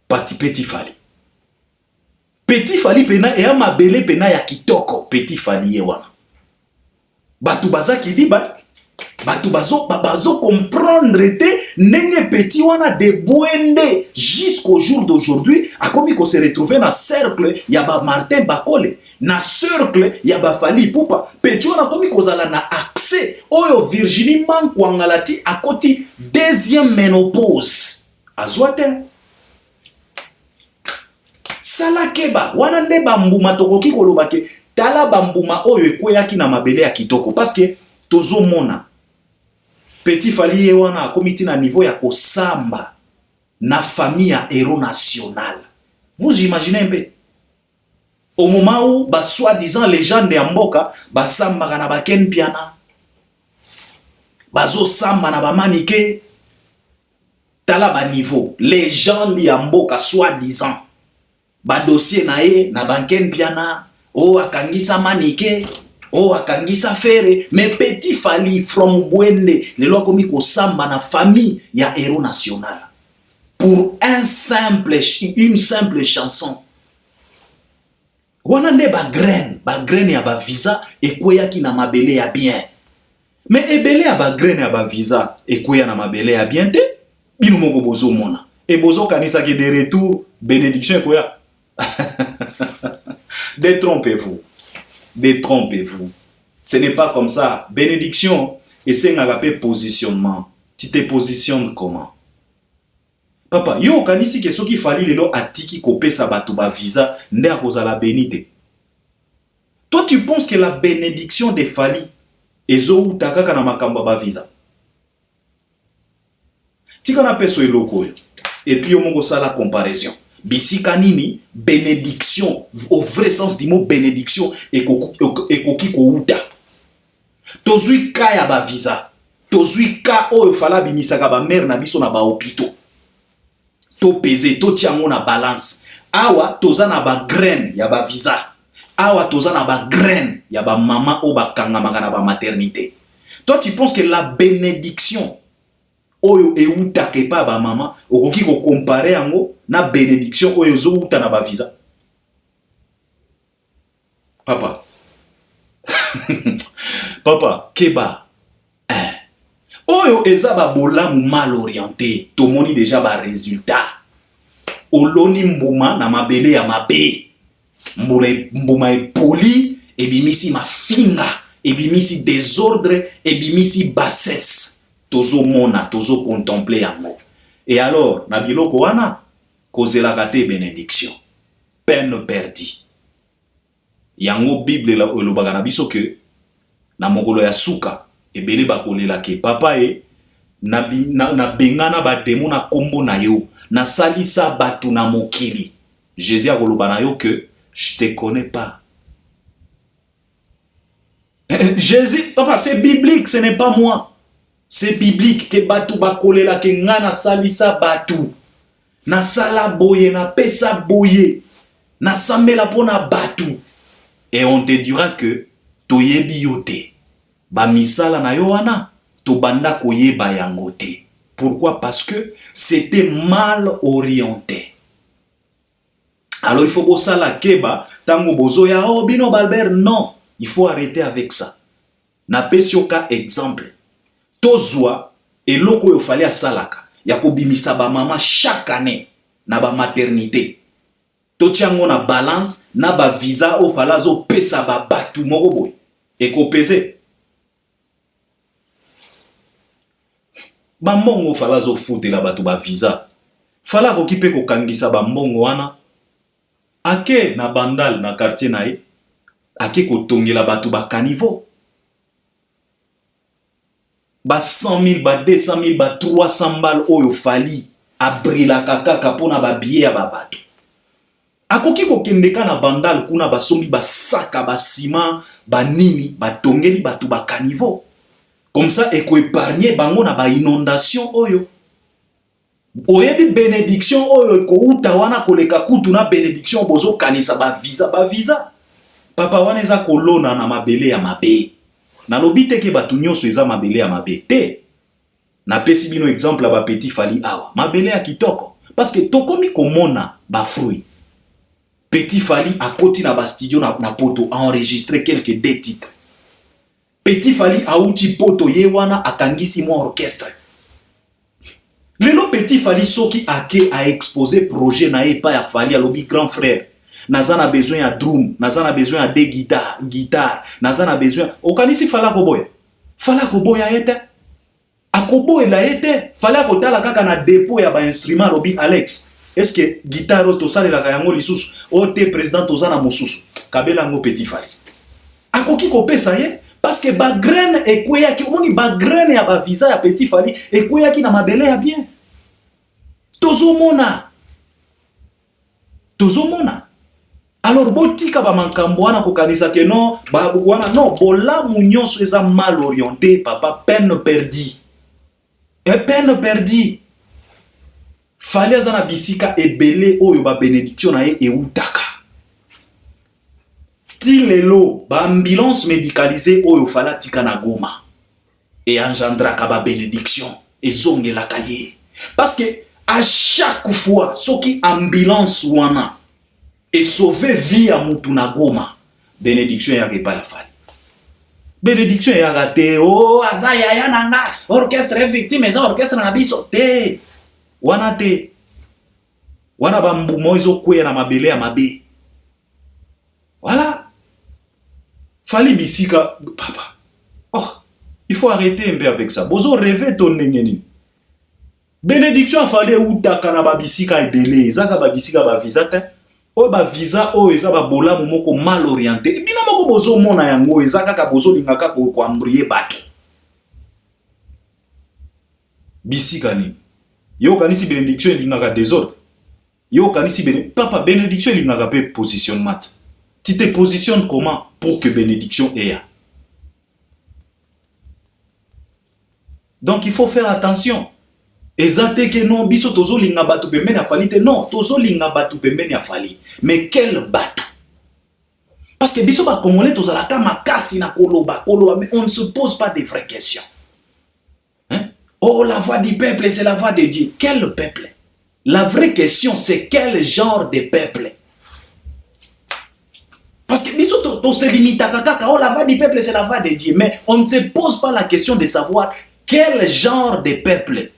Petit fali. Petit fali pena ya mabele pena ya kitoko, petit fali ye wana. Batu bazaki di batu bazo comprendre te nenge petit wana de boende jusqu'au jour d'aujourd'hui akomi ko se retrouver na cercle ya ba Martin Bakole na cercle ya ba Fali Ipupa petit wana akomi kozala na accès oyo Virginie Mankwangala akoti deuxième ménopause azwate sala keba wana nde bambuma tokoki koloba ke tala bambuma oyo ekweyaki na mabele ya kitoko parce que tozo mona Petit Fali ye wana akomiti na niveau ya kosamba na famille ya héros national. Vous imaginez un peu? Au moment où ba soi-disant légende ya mboka basamba na baken piana. Bazo samba na ba manike. Tala ba niveau légende ya mboka soi-disant. Ba dossier na ye na banken piana o akangisa manike Oh akangisa fere, mais Petit Fally from Bwende, le loi komi ko samba na famille ya héros national. Pour une simple chanson. Wana nde ba graine ya ba visa ekweya ki na mabele ya bien. Mais ebele ya ba graine ya ba visa ekweya na mabele ya bien te, bino moko bozo mona. Et bozo kanisa ki de retour bénédiction ekweya. Détrompez-vous. Détrompez-vous. Ce n'est pas comme ça. Bénédiction, et c'est un positionnement. Tu te positionnes comment? Papa, yo kanisi ke soki fali lelo atiki kopesa bato ba visa nde akoza la bénité. Toi tu penses que la bénédiction de Fally ezo utaka kana makamba ba visa? Tika na peso eloko yo. Et puis yo mongo sala comparaison. Bisika nini bénédiction au vrai sens du mot bénédiction ekoki ko uta. Tozui ka ya ba visa. Tozui ka o fala bimisaka ba mère na biso na ba hôpitaux. To peser, to tiango na balance. Awa toza na ba graine ya ba visa. Awa toza na ba graine ya ba maman o ba kangama na ba maternité. Toi tu penses que la bénédiction oyo euta ke pa ba maman okoki ko comparer yango na bénédiction oyo zo uta na ba visa? Papa. Papa, keba. Oyo eza ba bolamu mal orienté, to moni déjà ba résultat. Oloni mbuma na mabele ya mabe. Mbuma poli, ebimisi mafinga, ebimisi désordre, ebimisi bassesse. Tozo mona, tozo contempler yango. Et alors, na biloko wana, kozela kate bénédiction. Peine perdue. Yango Bible la elobaka na biso ke na mokolo ya suka ebele bakolela ke papa na bengana ba demo na kombo na yo na salisa batu na mokili. Jésus akoloba na yo que je te connais pas. Jésus, papa, c'est biblique, ce n'est pas moi. C'est biblique que batu bakolela ke ngana salisa batu. Na sala boye, na pesa boye, na samela pona batu. Et on te dira que toyebi yote. Ba misala na yo wana to banda koyeba yango te. Pourquoi? Parce que c'était mal orienté. Alors il faut que ça la keba tango bozo ya oh bino balber, non, il faut arrêter avec ça. Na pesio ka exemple. Tozwa eloko yo fali asalaka ya kobimisa ba mama chaque année na ba maternité. Totiango na balance na ba visa o falazo pesa ba batu moko boy. Eko pese. Ba mbongo falazo foute la batu ba visa. Fala ko kipe ko kangisa ba mbongo wana. Ake na bandal na quartier na ye. Ake ko tongela batu ba caniveau. Ba 100 000, ba 200 000, ba 300 balles oyo Fally abrila kaka pona ba billet ya ba batu. Akoki ko kendeka na bandal kuna ba sombi ba saka ba ciment ba nini ba tongeli batu ba caniveau. Comme ça eko épargner bango na ba inondation oyo. Oyebi bénédiction oyo ko uta wana koleka kutu na bénédiction bozo kanisa ba visa. Papa wana eza kolona na mabele ya mabe. Na lobite ke batu nyonso eza mabele ya mabe te. Na pesi bino exemple ba Petit Fally awa. Mabele ya kitoko. Parce que tokomi komona ba fruit. Petit Fally a koti na ba studio na poto a enregistré quelques deux titres. Petit Fally a uti poto ye wana akangisi mo orchestre. Lelo Petit Fally soki ake a exposé projet na ye pa ya Fally a lobi grand frère. Nazana besoin ya drum, nazana besoin ya deux guitare, nazana besoin. Okanisi Fala koboya. Fala koboya ete. Akoboya la ete. Fala kotala kaka na dépôt ya ba instrument lobi Alex. Est-ce que guitare to sale la kayango lisusu o te président tozana mosusu kabela ngo Petit Fally. Akoki kopesa ye parce que ba graine ekweya ki omoni ba graine ya ba visa ya Petit Fally ekweya ki na mabele ya bien. Tozomona. Alors botika ba mankambo wana kokanisa ke non ba wana non bola munyonso eza mal orienté papa, peine perdue. Et peine perdue. Fally azana bisika ebele oyo ba bénédiction na ye eutaka. Tilelo, ba ambulance médicalisée oyo fala tika na Goma. Et engendraka ba bénédiction. Et zonge la kaye. Parce que à chaque fois, ce qui ambulance wana et sauver vie à mutu na Goma, bénédiction ya pas ya fali. Bénédiction ya raté. Oh, azaya ya nanga. Orchestre victime, eza orchestre na biso te. Wana te. Wana bambu moizo kwe na mabele ya mabe. Voilà. Fali bisika, papa. Oh, il faut arrêter un peu avec ça. Bozo rêver ton nengeni. Bénédiction fallait ou takana babisika ebele. Zaka babisika ba visa te. O ba visa o eza ba bola moko mal orienté. Bino moko bozo mona yango ezaka ka bozo lingaka ko ambrier bato. Bisika ni. Yo kanisi bénédiction lingaka désordre. Yo kanisi papa bénédiction lingaka pe positionnement. Tu te positionnes comment pour que bénédiction ait? Donc il faut faire attention. Ezate que non biso tozo linga batu pembeni afali te. Non, tozo linga batu pembeni afali. Mais quel batu? Parce que biso ba congolais tozalaka makasi na koloba, mais on ne se pose pas des vraies questions. Hein? Oh, la voix du peuple, c'est la voix de Dieu. Quel peuple? La vraie question, c'est quel genre de peuple? Parce que biso to se limite à kaka, oh la voix du peuple c'est la voix de Dieu, mais on ne se pose pas la question de savoir quel genre de peuple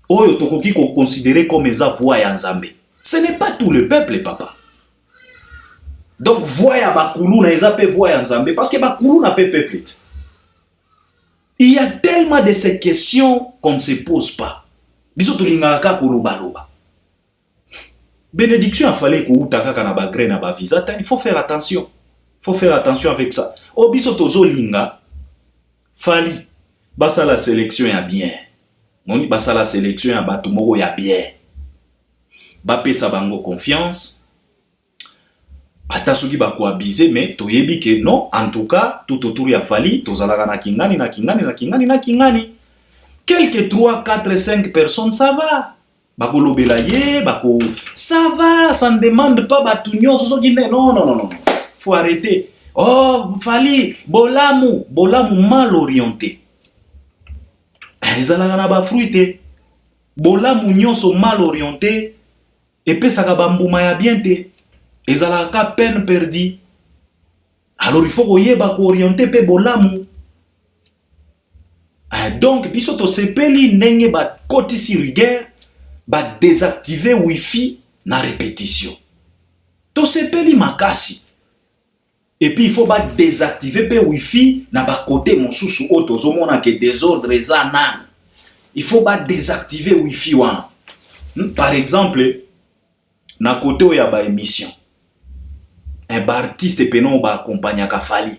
oyo tokoki ko considérer comme eza voix ya Nzambe. Ce n'est pas tout le peuple, papa. Donc voix ya bakulu na eza pe voix ya Nzambe parce que bakulu na pe peuple. Il y a tellement de ces questions qu'on ne se pose pas. Biso to lingaka koloba loba. Bénédiction a fallu que utaka na ba graine na ba visa, il faut faire attention. Il faut faire attention avec ça. Obiso tozo linga fali basa la sélection ya bien. Noni basa la sélection ya batu moko ya bien. Ba pesa bango confiance. Ata soki ba ko abiser mais toyebi que non, en tout cas tout autour ya fali tozalaka na kingani. Quelques 3, 4, 5 personnes ça va. Bako belaye, bako ça va, ça ne demande pas batunyo non. Faut arrêter. Oh, fali bolamu mal orienté. Ezalaka na ba fruité. Bolamu nyonso mal orienté et puis ça ka mbuma ya bien te. Ezalaka peine perdue. Alors il faut koyeba ko orienter pe bolamu. Donc biso to sepeli ndenge ba kotisi rigueur. Ba désactiver wifi na répétition. To sepeli makasi. Et puis il faut ba désactiver pe wifi na ba côté mosusu o tozomona ke désordre eza nan. Il faut ba désactiver wifi wana. Par exemple, na côté o ya ba émission. Un ba artiste penon ba accompagner ka fali.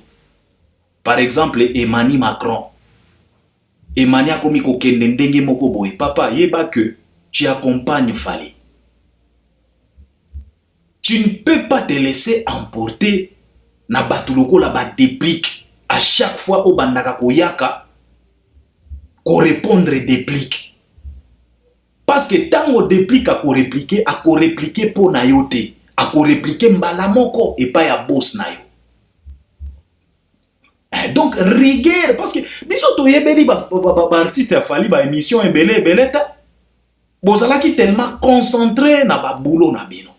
Par exemple, Emmanuel Macron. Emmanuel komi ko kende ndenge moko boye. Papa, yeba que tu accompagnes Fali. Tu ne peux pas te laisser emporter na batuloko la ba déplique. À chaque fois au bandaka koyaka ko répondre déplique. Parce que tant on déplique à ko répliquer pour na yote, à ko répliquer mbala moko et pas ya boss na yo. Donc rigueur parce que biso to yebeli ba artiste ya Fali ba émission ebele ta. Bozalaki tellement concentré na ba boulot na bino.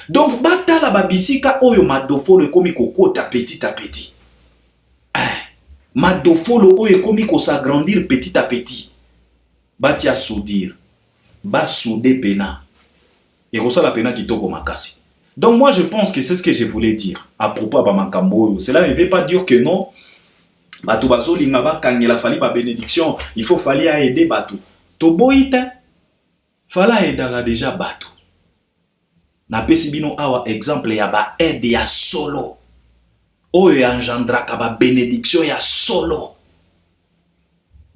Donc batala ba bisika oyo madofolo ekomi kokota petit à petit. Madofolo oyo ekomi ko s'agrandir petit à petit. Batia soudir. Ba souder pena. Et ça la pena kitoko makasi. Donc moi je pense que c'est ce que je voulais dire à propos de Makambo. Cela ne veut pas dire que non. Bato bazo linga ba kangela fali ba bénédiction, il faut fali à aider bato. To boita fala aidera déjà bato. Na pesi bino awa exemple ya ba aide ya solo. Oyo engendra ka ba bénédiction ya solo.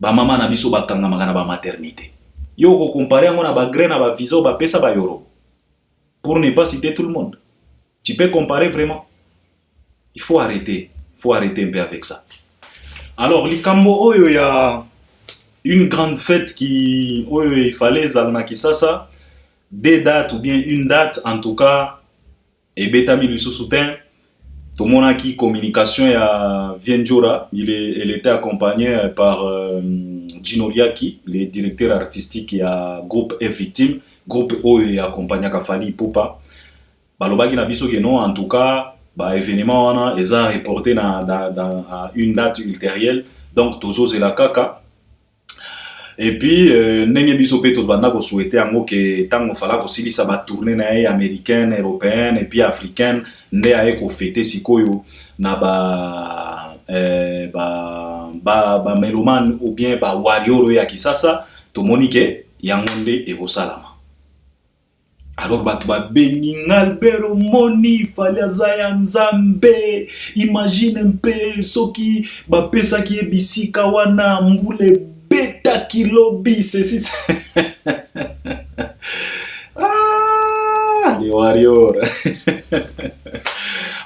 Ba mama na biso ba kanga magana ba maternité. Yo ko comparer ngo na ba graine na ba viso ba pesa ba euro. Pour ne pas citer tout le monde. Tu peux comparer vraiment. Il faut arrêter un peu avec ça. Alors, likambo oyo ya une grande fête qui oyo il fallait zalna kisasa, des dates ou bien une date en tout cas et betami lui soutien. Tout le monde a qui communication à Vienjora, elle était accompagnée par Gino Liaki, le directeur artistique à groupe F Victime, groupe O et accompagné à Fali Poupa. Balobagi na biso que non, en tout cas, bah événement on a ils ont reporté dans une date ultérieure, donc toujours c'est la caca. Et puis nenge biso pe tous banda ko souhaiter ngo que tango fala ko silisa ba tourner na américaine, européenne et puis africaine nde aye ko fêter sikoyo na ba meloman ou bien ba warrior ya kisasa to monike yango nde e ko salama. Alors batu ba beninga Albert Moni fali azaya nzambe, imagine mpe soki ba pesa ki ebisika wana mbule beta kilobi ceci. Ah, les warriors.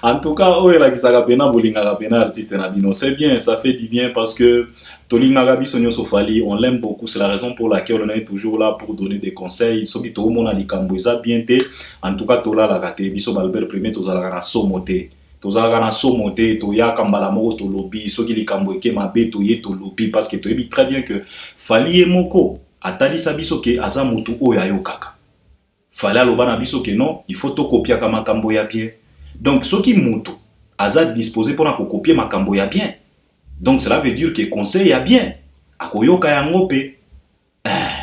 En tout cas, oh la kisaka pena bolinga pena artiste na bino, c'est bien, ça fait du bien parce que Tolinga Gabi Sonyo Sofali, on l'aime beaucoup, c'est la raison pour laquelle on est toujours là pour donner des conseils. Soki to mona likamboza bien te, en tout cas tola la gate biso Albert premier tozala na somote. Tozala na somote to ya kambala moko to lobby, soki likambo eke mabe to ye to lobby parce que to yebi très bien que Fali emoko atali sa biso ke aza mutu oyo ayokaka. Fali aloba na biso ke non, il faut to copier kama makambo ya bien. Donc soki mutu aza disposé pour na copier makambo ya bien. Donc cela veut dire que conseil ya bien. Akoyoka yango pe.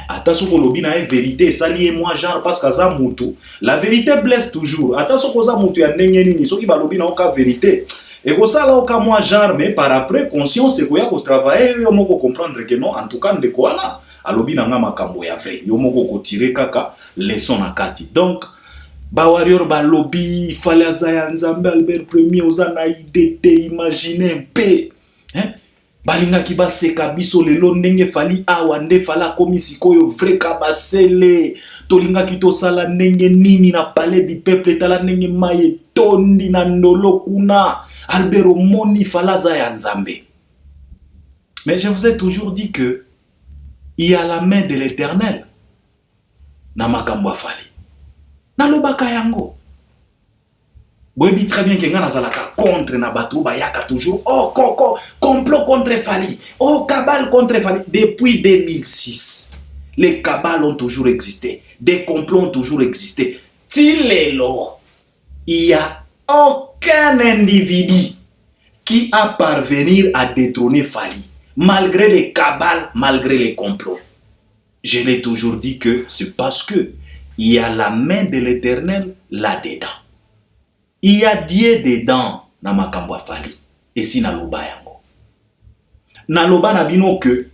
Ata soko lobi na vérité sali et moi genre parce que aza mutu, la vérité blesse toujours. Ata soko za mutu ya ndenge nini soki ba lobi na oka vérité. Et ko sala oka moi genre mais par après conscience ko ya ko travailler yo moko comprendre que non en tout cas ndeko wana alobi na nga makambo ya vrai. Yo moko ko tirer kaka leçon na kati. Donc ba warrior ba lobby fallait azaya nzambe Albert premier ozana idete imaginer pe hein balinga ki baseka biso lelo ndenge fali awa nde fala komi sikoyo vrai ka basele tolinga ki tosala ndenge nini na palais du peuple tala ndenge maye tondi na ndolo kuna Albert Moni fala azaya nzambe. Mais je vous ai toujours dit que il y a la main de l'Éternel na makambo fali na lobaka yango. Boyebi très bien que nga nazalaka contre na bato bayaka toujours oh complot contre Fali, oh cabale contre Fali. Depuis 2006 les cabales ont toujours existé, des complots ont toujours existé. Tilelo, il y a aucun individu qui a parvenir à détrôner Fali malgré les cabales, malgré les complots. Je l'ai toujours dit que c'est parce que il y a la main de l'Éternel là-dedans. Il y a Dieu dedans na makambo Fali. Et si na loba yango. Na loba na bino que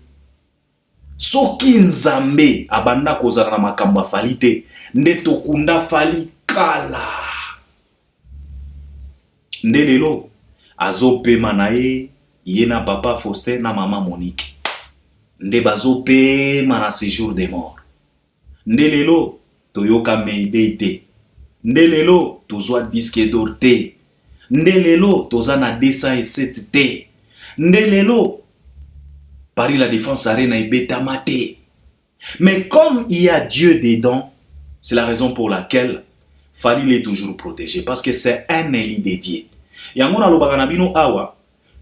soki nzambe abanda kozala na makambo Fali te, nde tokunda Fali kala. Nde lelo azopema na ye na papa Faustin na mama Monique. Nde bazopema na séjour des morts. Nde lelo toyoka Mayday te. Nde lelo tozwa disque d'or te. Nde lelo toza na 207 te. Nde lelo Paris la Défense Arena ebetama te. Mais comme il y a Dieu dedans, c'est la raison pour laquelle Fali est toujours protégé parce que c'est un élu dédié. Yango na lobaka na bino awa,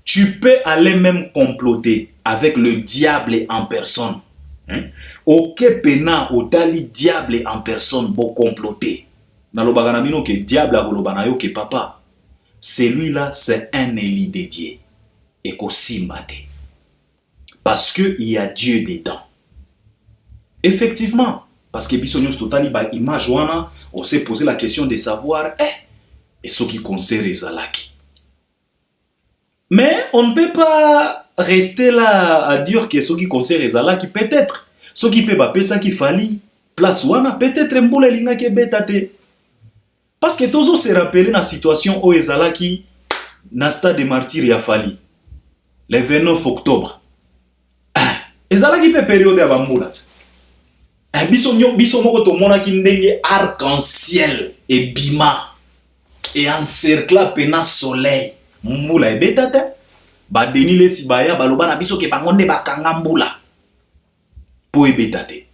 tu peux aller même comploter avec le diable en personne. Ok pena otali diable en personne pour comploter. Na lobaka na bino que diable a kolobana yo que papa, celui-là c'est un élu dédié. Et ko simbate. Parce que il y a Dieu dedans. Effectivement, parce que bisognos totali ba image wana, on s'est posé la question de savoir et ce qui concerne Zalaki. Mais on ne peut pas rester là à dire que ce qui concerne Zalaki peut-être ce qui peut pas ça qui fali place wana peut-être mboule linga ke betate. Parce que toujours se rappeler la situation où Zalaki na stade de martyr ya Fali le 29 octobre. Zalaki pe période ya bambula. Biso moko to mona ki ndenge arc-en-ciel et bima et encercla pena soleil. Mbula ebetate ba denile sibaya baloba na biso ke bangonde bakanga mbula po ebetate.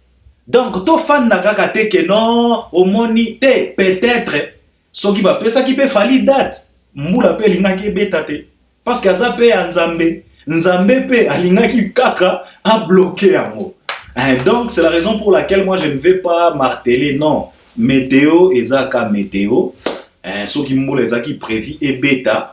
Donc to fan na kaka te ke non omoni te peut-être soki ba pesa ki pe fali date mbula pe lingaki betate parce que ça pe nzambe nzambe pe alingaki kaka a bloqué yango. Donc c'est la raison pour laquelle moi je ne vais pas marteler non météo ezaka météo soki mbula ezaki prévu et beta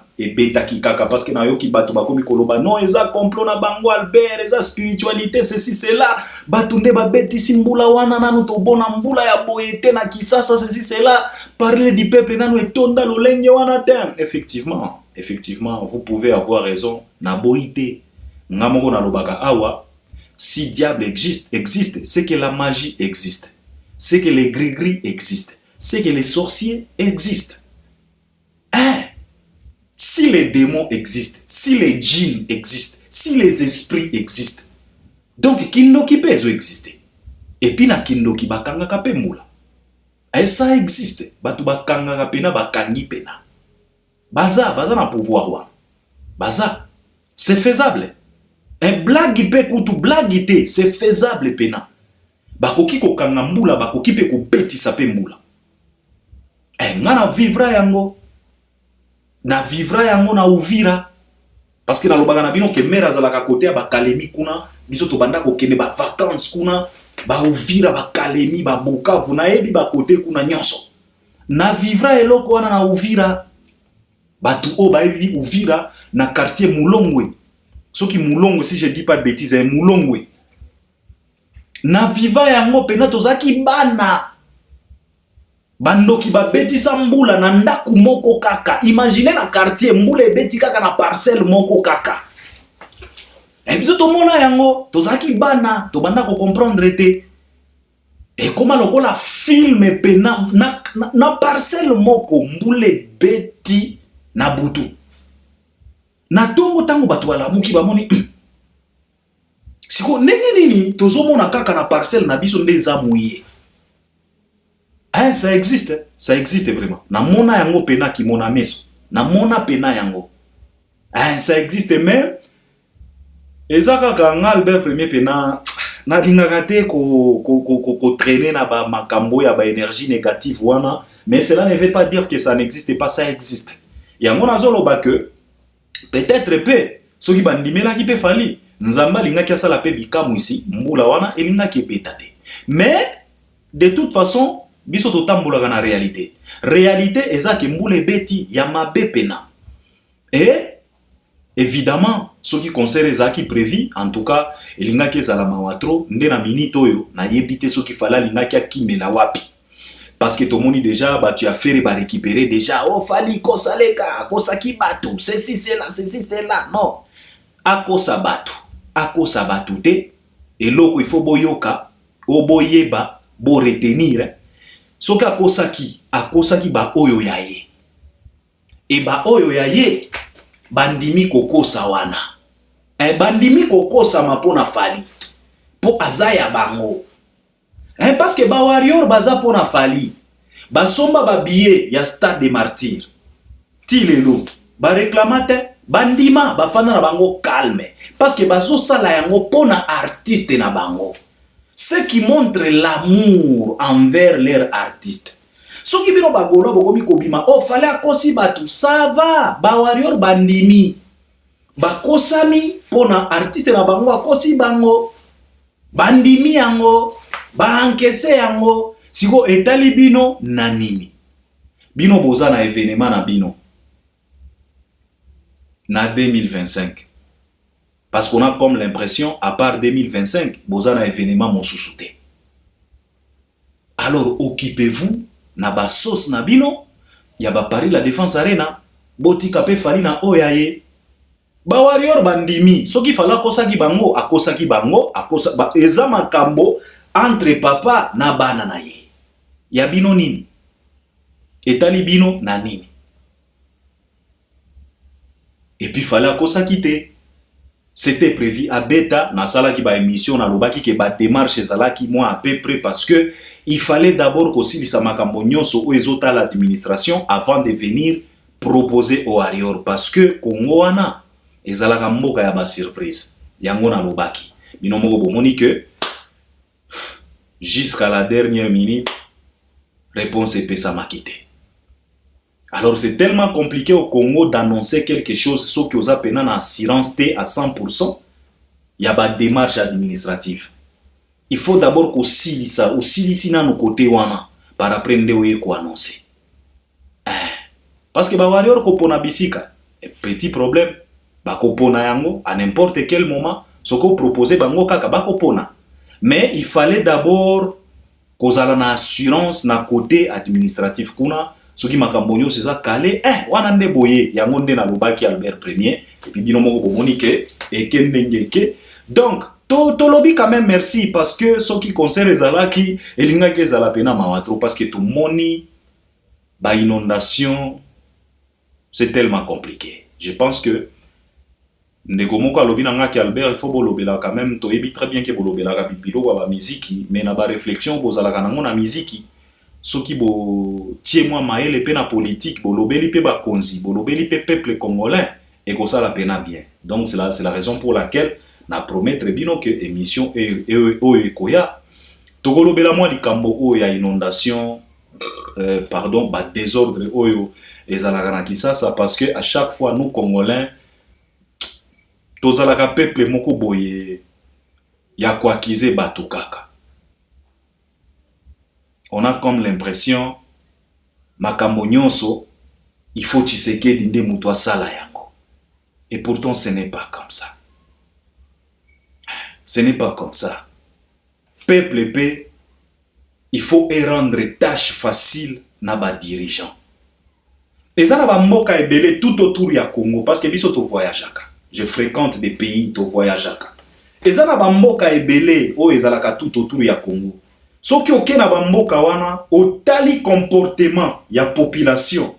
ki kaka parce que na yo ki bato bakomi koloba non eza complot na bango Albert eza spiritualité ceci cela bato nde ba betisi mbula wana nanu to bona mbula ya boyete na kisasa ceci cela parler du peuple nanu etonda lolenge wana tem. Effectivement vous pouvez avoir raison na boyete ngamoko na lobaka awa si diable existe c'est que la magie existe, c'est que les gris-gris existent, c'est que les sorciers existent. Si les démons existent, si les djinns existent, si les esprits existent, donc kindoki pezo exister. Et puis na kindoki bakanga pe mula. Et ça existe. Batu bakanga pena bakangi pena. Baza na pouvoir wa. Baza, c'est faisable. Un blague pe kutu blague te, c'est faisable pena. Bakoki ko kanga mbula bakoki pe ko betisa pe mbula. Ngana vivra yango. Na vivra yango na Uvira parce que na lobaka na bino ke mera zalaka kote ya bakalemi kuna biso to banda ko kende ba vacances kuna ba Uvira bakalemi ba Bukavu na yebi ba kote kuna nyonso na vivra eloko wana na Uvira batu o ba yebi Uvira na quartier Mulongwe soki Mulongwe si je dis pas de bêtises Mulongwe na viva yango pena tozaki bana bandoki ba betisa mbula na ndaku moko kaka. Imaginez na quartier mbula beti kaka na parcelle moko kaka. Et biso to mona yango tozaki bana to banda ko comprendre te. Et comment lokola film pena na parcelle moko mbule beti na butu. Na tongo tango batu bala muki ba moni. Siko nini tozomona kaka na parcelle na biso ndeza mouye. Ça existe vraiment. Na mona yango pena ki mona meso. Na mona pena yango. Ça existe même. Ezaka kanga Albert premier pena na lingaka te ko traîner na ba makambo ya ba énergie négative wana, mais cela ne veut pas dire que ça n'existe pas, ça existe. Yango nazoloba que peut-être pe soki bandimela ki pe fali nzamba lingaki asala pe bikamu ici mbula wana elingaki betate. Mais de toute façon biso totambolaka na réalité. Réalité ezaki mbule beti ya mabe pena. Et évidemment, ce qui concerne ezaki prévu, en tout cas, elingaki ezala mawatro nde na minute oyo na yebite ce qui fala lingaki akimela wapi. Parce que tout le monde déjà bah tu as fait récupérer déjà oh fali kosaleka kosaki batu ceci c'est là non. Akosa batu te eloko il faut boyoka oboyeba bo retenir. Soki akosaki ba oyo ya ye. E ba oyo ya ye bandimi kokosa wana. Bandimi kokosa mapona fali. Po azaya bango. Parce que ba warrior baza pona fali. Basomba ba billet ya Stade des Martyrs. Ti lelo ba réclamate bandima bafana na bango calme. Parce que baso sala yango pona artiste na bango. Ceux qui montrent l'amour envers leur artiste. Ceux qui bino bagolo bokomi kobima oh fallait akosi batu ça va ba warrior bandimi bakosami pona artiste na bango akosi bango bandimi yango ba encaisser yango siko etali bino na nini bino boza na événement na bino na 2025. Parce qu'on a comme l'impression, à part 2025, vous avez un événement mon sous-souté. Alors, occupez-vous, na ba sauce na bino, ya ba Paris la Défense Arena, boti kape fali na oyaye. Ba warrior bandimi, soki fala kosaki bango, akosa ba eza makambo entre papa na bana na ye. Ya bino nini? Etali bino na nini? Et puis fala kosaki te. C'était prévu à Beta, na sala ki ba émission na lobaki ke ba démarche zalaki moi à peu près parce que il fallait d'abord qu'aussi bisa makambo nyonso o ezota l'administration avant de venir proposer au warrior parce que Congo wana ezalaka mboka ya ba surprise. Yango na lobaki. Bino moko bomoni que jusqu'à la dernière minute réponse epesa makite. Alors c'est tellement compliqué au Congo d'annoncer quelque chose, sauf que vous avez une assurance T à 100%, il y a des démarches administratives. Il faut d'abord qu'on silisa, ou silisina no côté wana, par après ndewe ko annoncer. Parce que ba warrior ko pona bisika, petit problème, ba ko pona yango à n'importe quel moment, ce qu'on proposait bango kaka ba ko pona. Mais il fallait d'abord kozala na assurance na côté administratif kuna, soki makambo nyonso eza calé, wana nde boye yango nde na lobaki Albert Premier et puis bino moko bomoni ke ekendenge ke. Donc tolobi quand même merci parce que ce qui concerne ezalaki elingaki ezala pena mawatro parce que tout moni ba inondation c'est tellement compliqué. Je pense que ndeko moko alobi na ngaki Albert il faut bolobela quand même toyebi très bien que bolobela ka bipilo ba miziki mais na ba réflexion bozala kana ngona miziki soki bo tie moi maele pe na politique bolobeli pe ba konzi bolobeli pe peuple congolais et ko ça la pena bien. Donc c'est la raison pour laquelle na promettre bino que émission ekoya tokolobela moi likambo o ya inondation pardon ba désordre oyo ezalaka na Kisasa parce que à chaque fois nous Congolais tozalaka peuple moko boye ya kwakize bato kaka. On a comme l'impression makambo nyonso il faut Tshisekedi nde mutu asala yango. Et pourtant ce n'est pas comme ça. Ce n'est pas comme ça. Peuple paix, il faut rendre tâche facile na ba dirigeant. Et ça na ba mboka ebele tout autour ya Congo parce que biso to voyageaka. Je fréquente des pays to voyageaka. Et ça na ba mboka ebele o ezalaka tout autour ya Congo. Soki oke na ba mboka wana otali comportement ya population.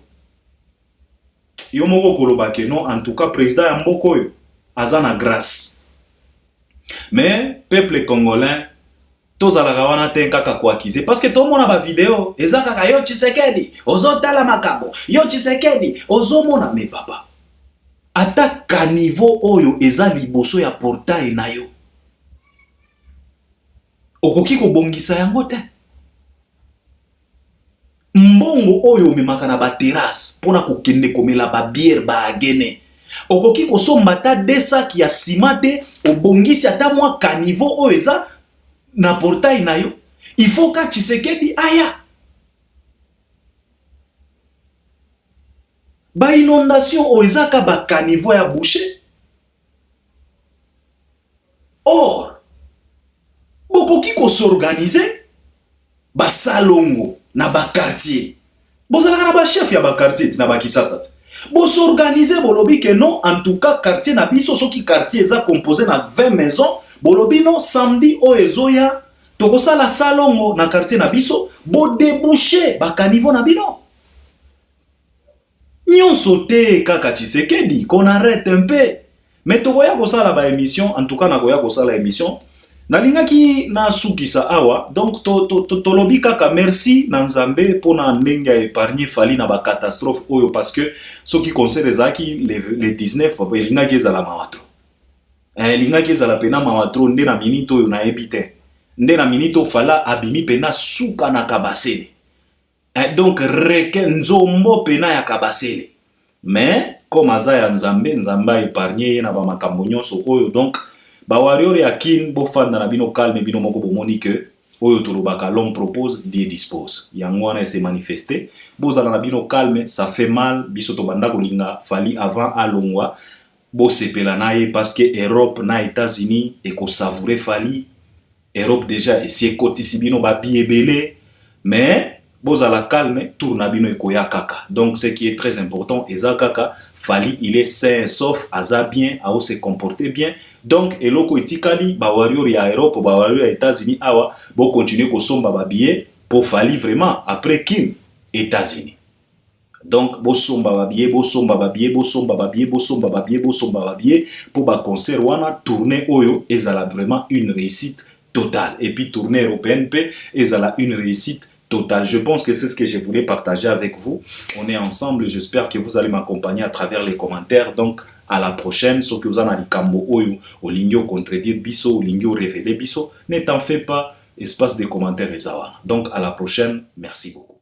Yo moko koloba ke non en tout cas président ya mboka oyo azana grâce. Mais peuple congolais tozalaka wana te kaka kwakize parce que tout le monde a ba vidéo ezaka yo Tshisekedi ozotala makambo yo Tshisekedi ozomona mais papa ata kanivo oyo eza liboso ya portail na yo okoki ko bongisa yango te mbongo oyo omemaka na ba terrasse pona kokende komela ba bière ba agene okoki ko somba ta desaki ya ciment te obongisi ata mwa kanivo oyo eza na portail na yo. Il faut ka Tshisekedi aya ba inondation oyo ezaka ba kanivo ya boucher. Or bokoki ko s'organiser ba salongo na ba quartier bozalaka na ba chef ya ba quartier na ba Kisasa bo s'organiser bolobi que non en tout cas quartier na biso soki quartier eza composé na 20 maisons bolobi non samedi o ezoya tokosala salongo na quartier na biso bo déboucher ba kanivo na bino nyonso te kaka Tshisekedi qu'on arrête un peu mais tokoya kosala ba émission en tout cas na koya kosala émission nalingaki na sukisa awa donc tolobi kaka merci na Nzambe pona ndenge ya épargner fali na ba catastrophe oyo parce que ce qui concerne ezaki les 19 elingaki ezala mawatro elingaki ezala pena mawatro nde na minito oyo na ebite nde na minito fala abimi pena suka na kabasele donc reke nzombo pena ya kabasele mais comme aza ya Nzambe Nzamba épargner na ba makambo nyonso oyo donc ba warrior ya kin bo fanda na bino calme bino moko bomoni que oyo tolobaka l'homme propose Dieu dispose yango wana se manifester bozala na bino calme ça fait mal biso to banda kolinga fali avant alongwa bo sepela na ye parce que Europe na États-Unis et ko savourer fali Europe déjà essayer kotisi bino ba biebele mais bozala calme tourna bino ekoya kaka. Donc ce qui est très important eza kaka fali il est sain sauf aza bien a se comporter bien. Donc eloko etikali ba warrior ya Europe ba warrior ya États-Unis awa bo continuer ko somba ba billet pour fali vraiment après kin États-Unis. Donc bo somba ba billet bo somba ba billet bo somba ba billet bo somba ba billet bo somba ba billet pour ba concert wana tournée oyo ezala vraiment une réussite totale et puis tournée européenne pe ezala une réussite totale. Je pense que c'est ce que je voulais partager avec vous. On est ensemble. J'espère que vous allez m'accompagner à travers les commentaires. Donc, à la prochaine. Ce que vous en avez kambo oyo, au lingio contredire biso, au lingio révéler biso. Ne t'en fais pas. Espace des commentaires et zawana. Donc, à la prochaine. Merci beaucoup.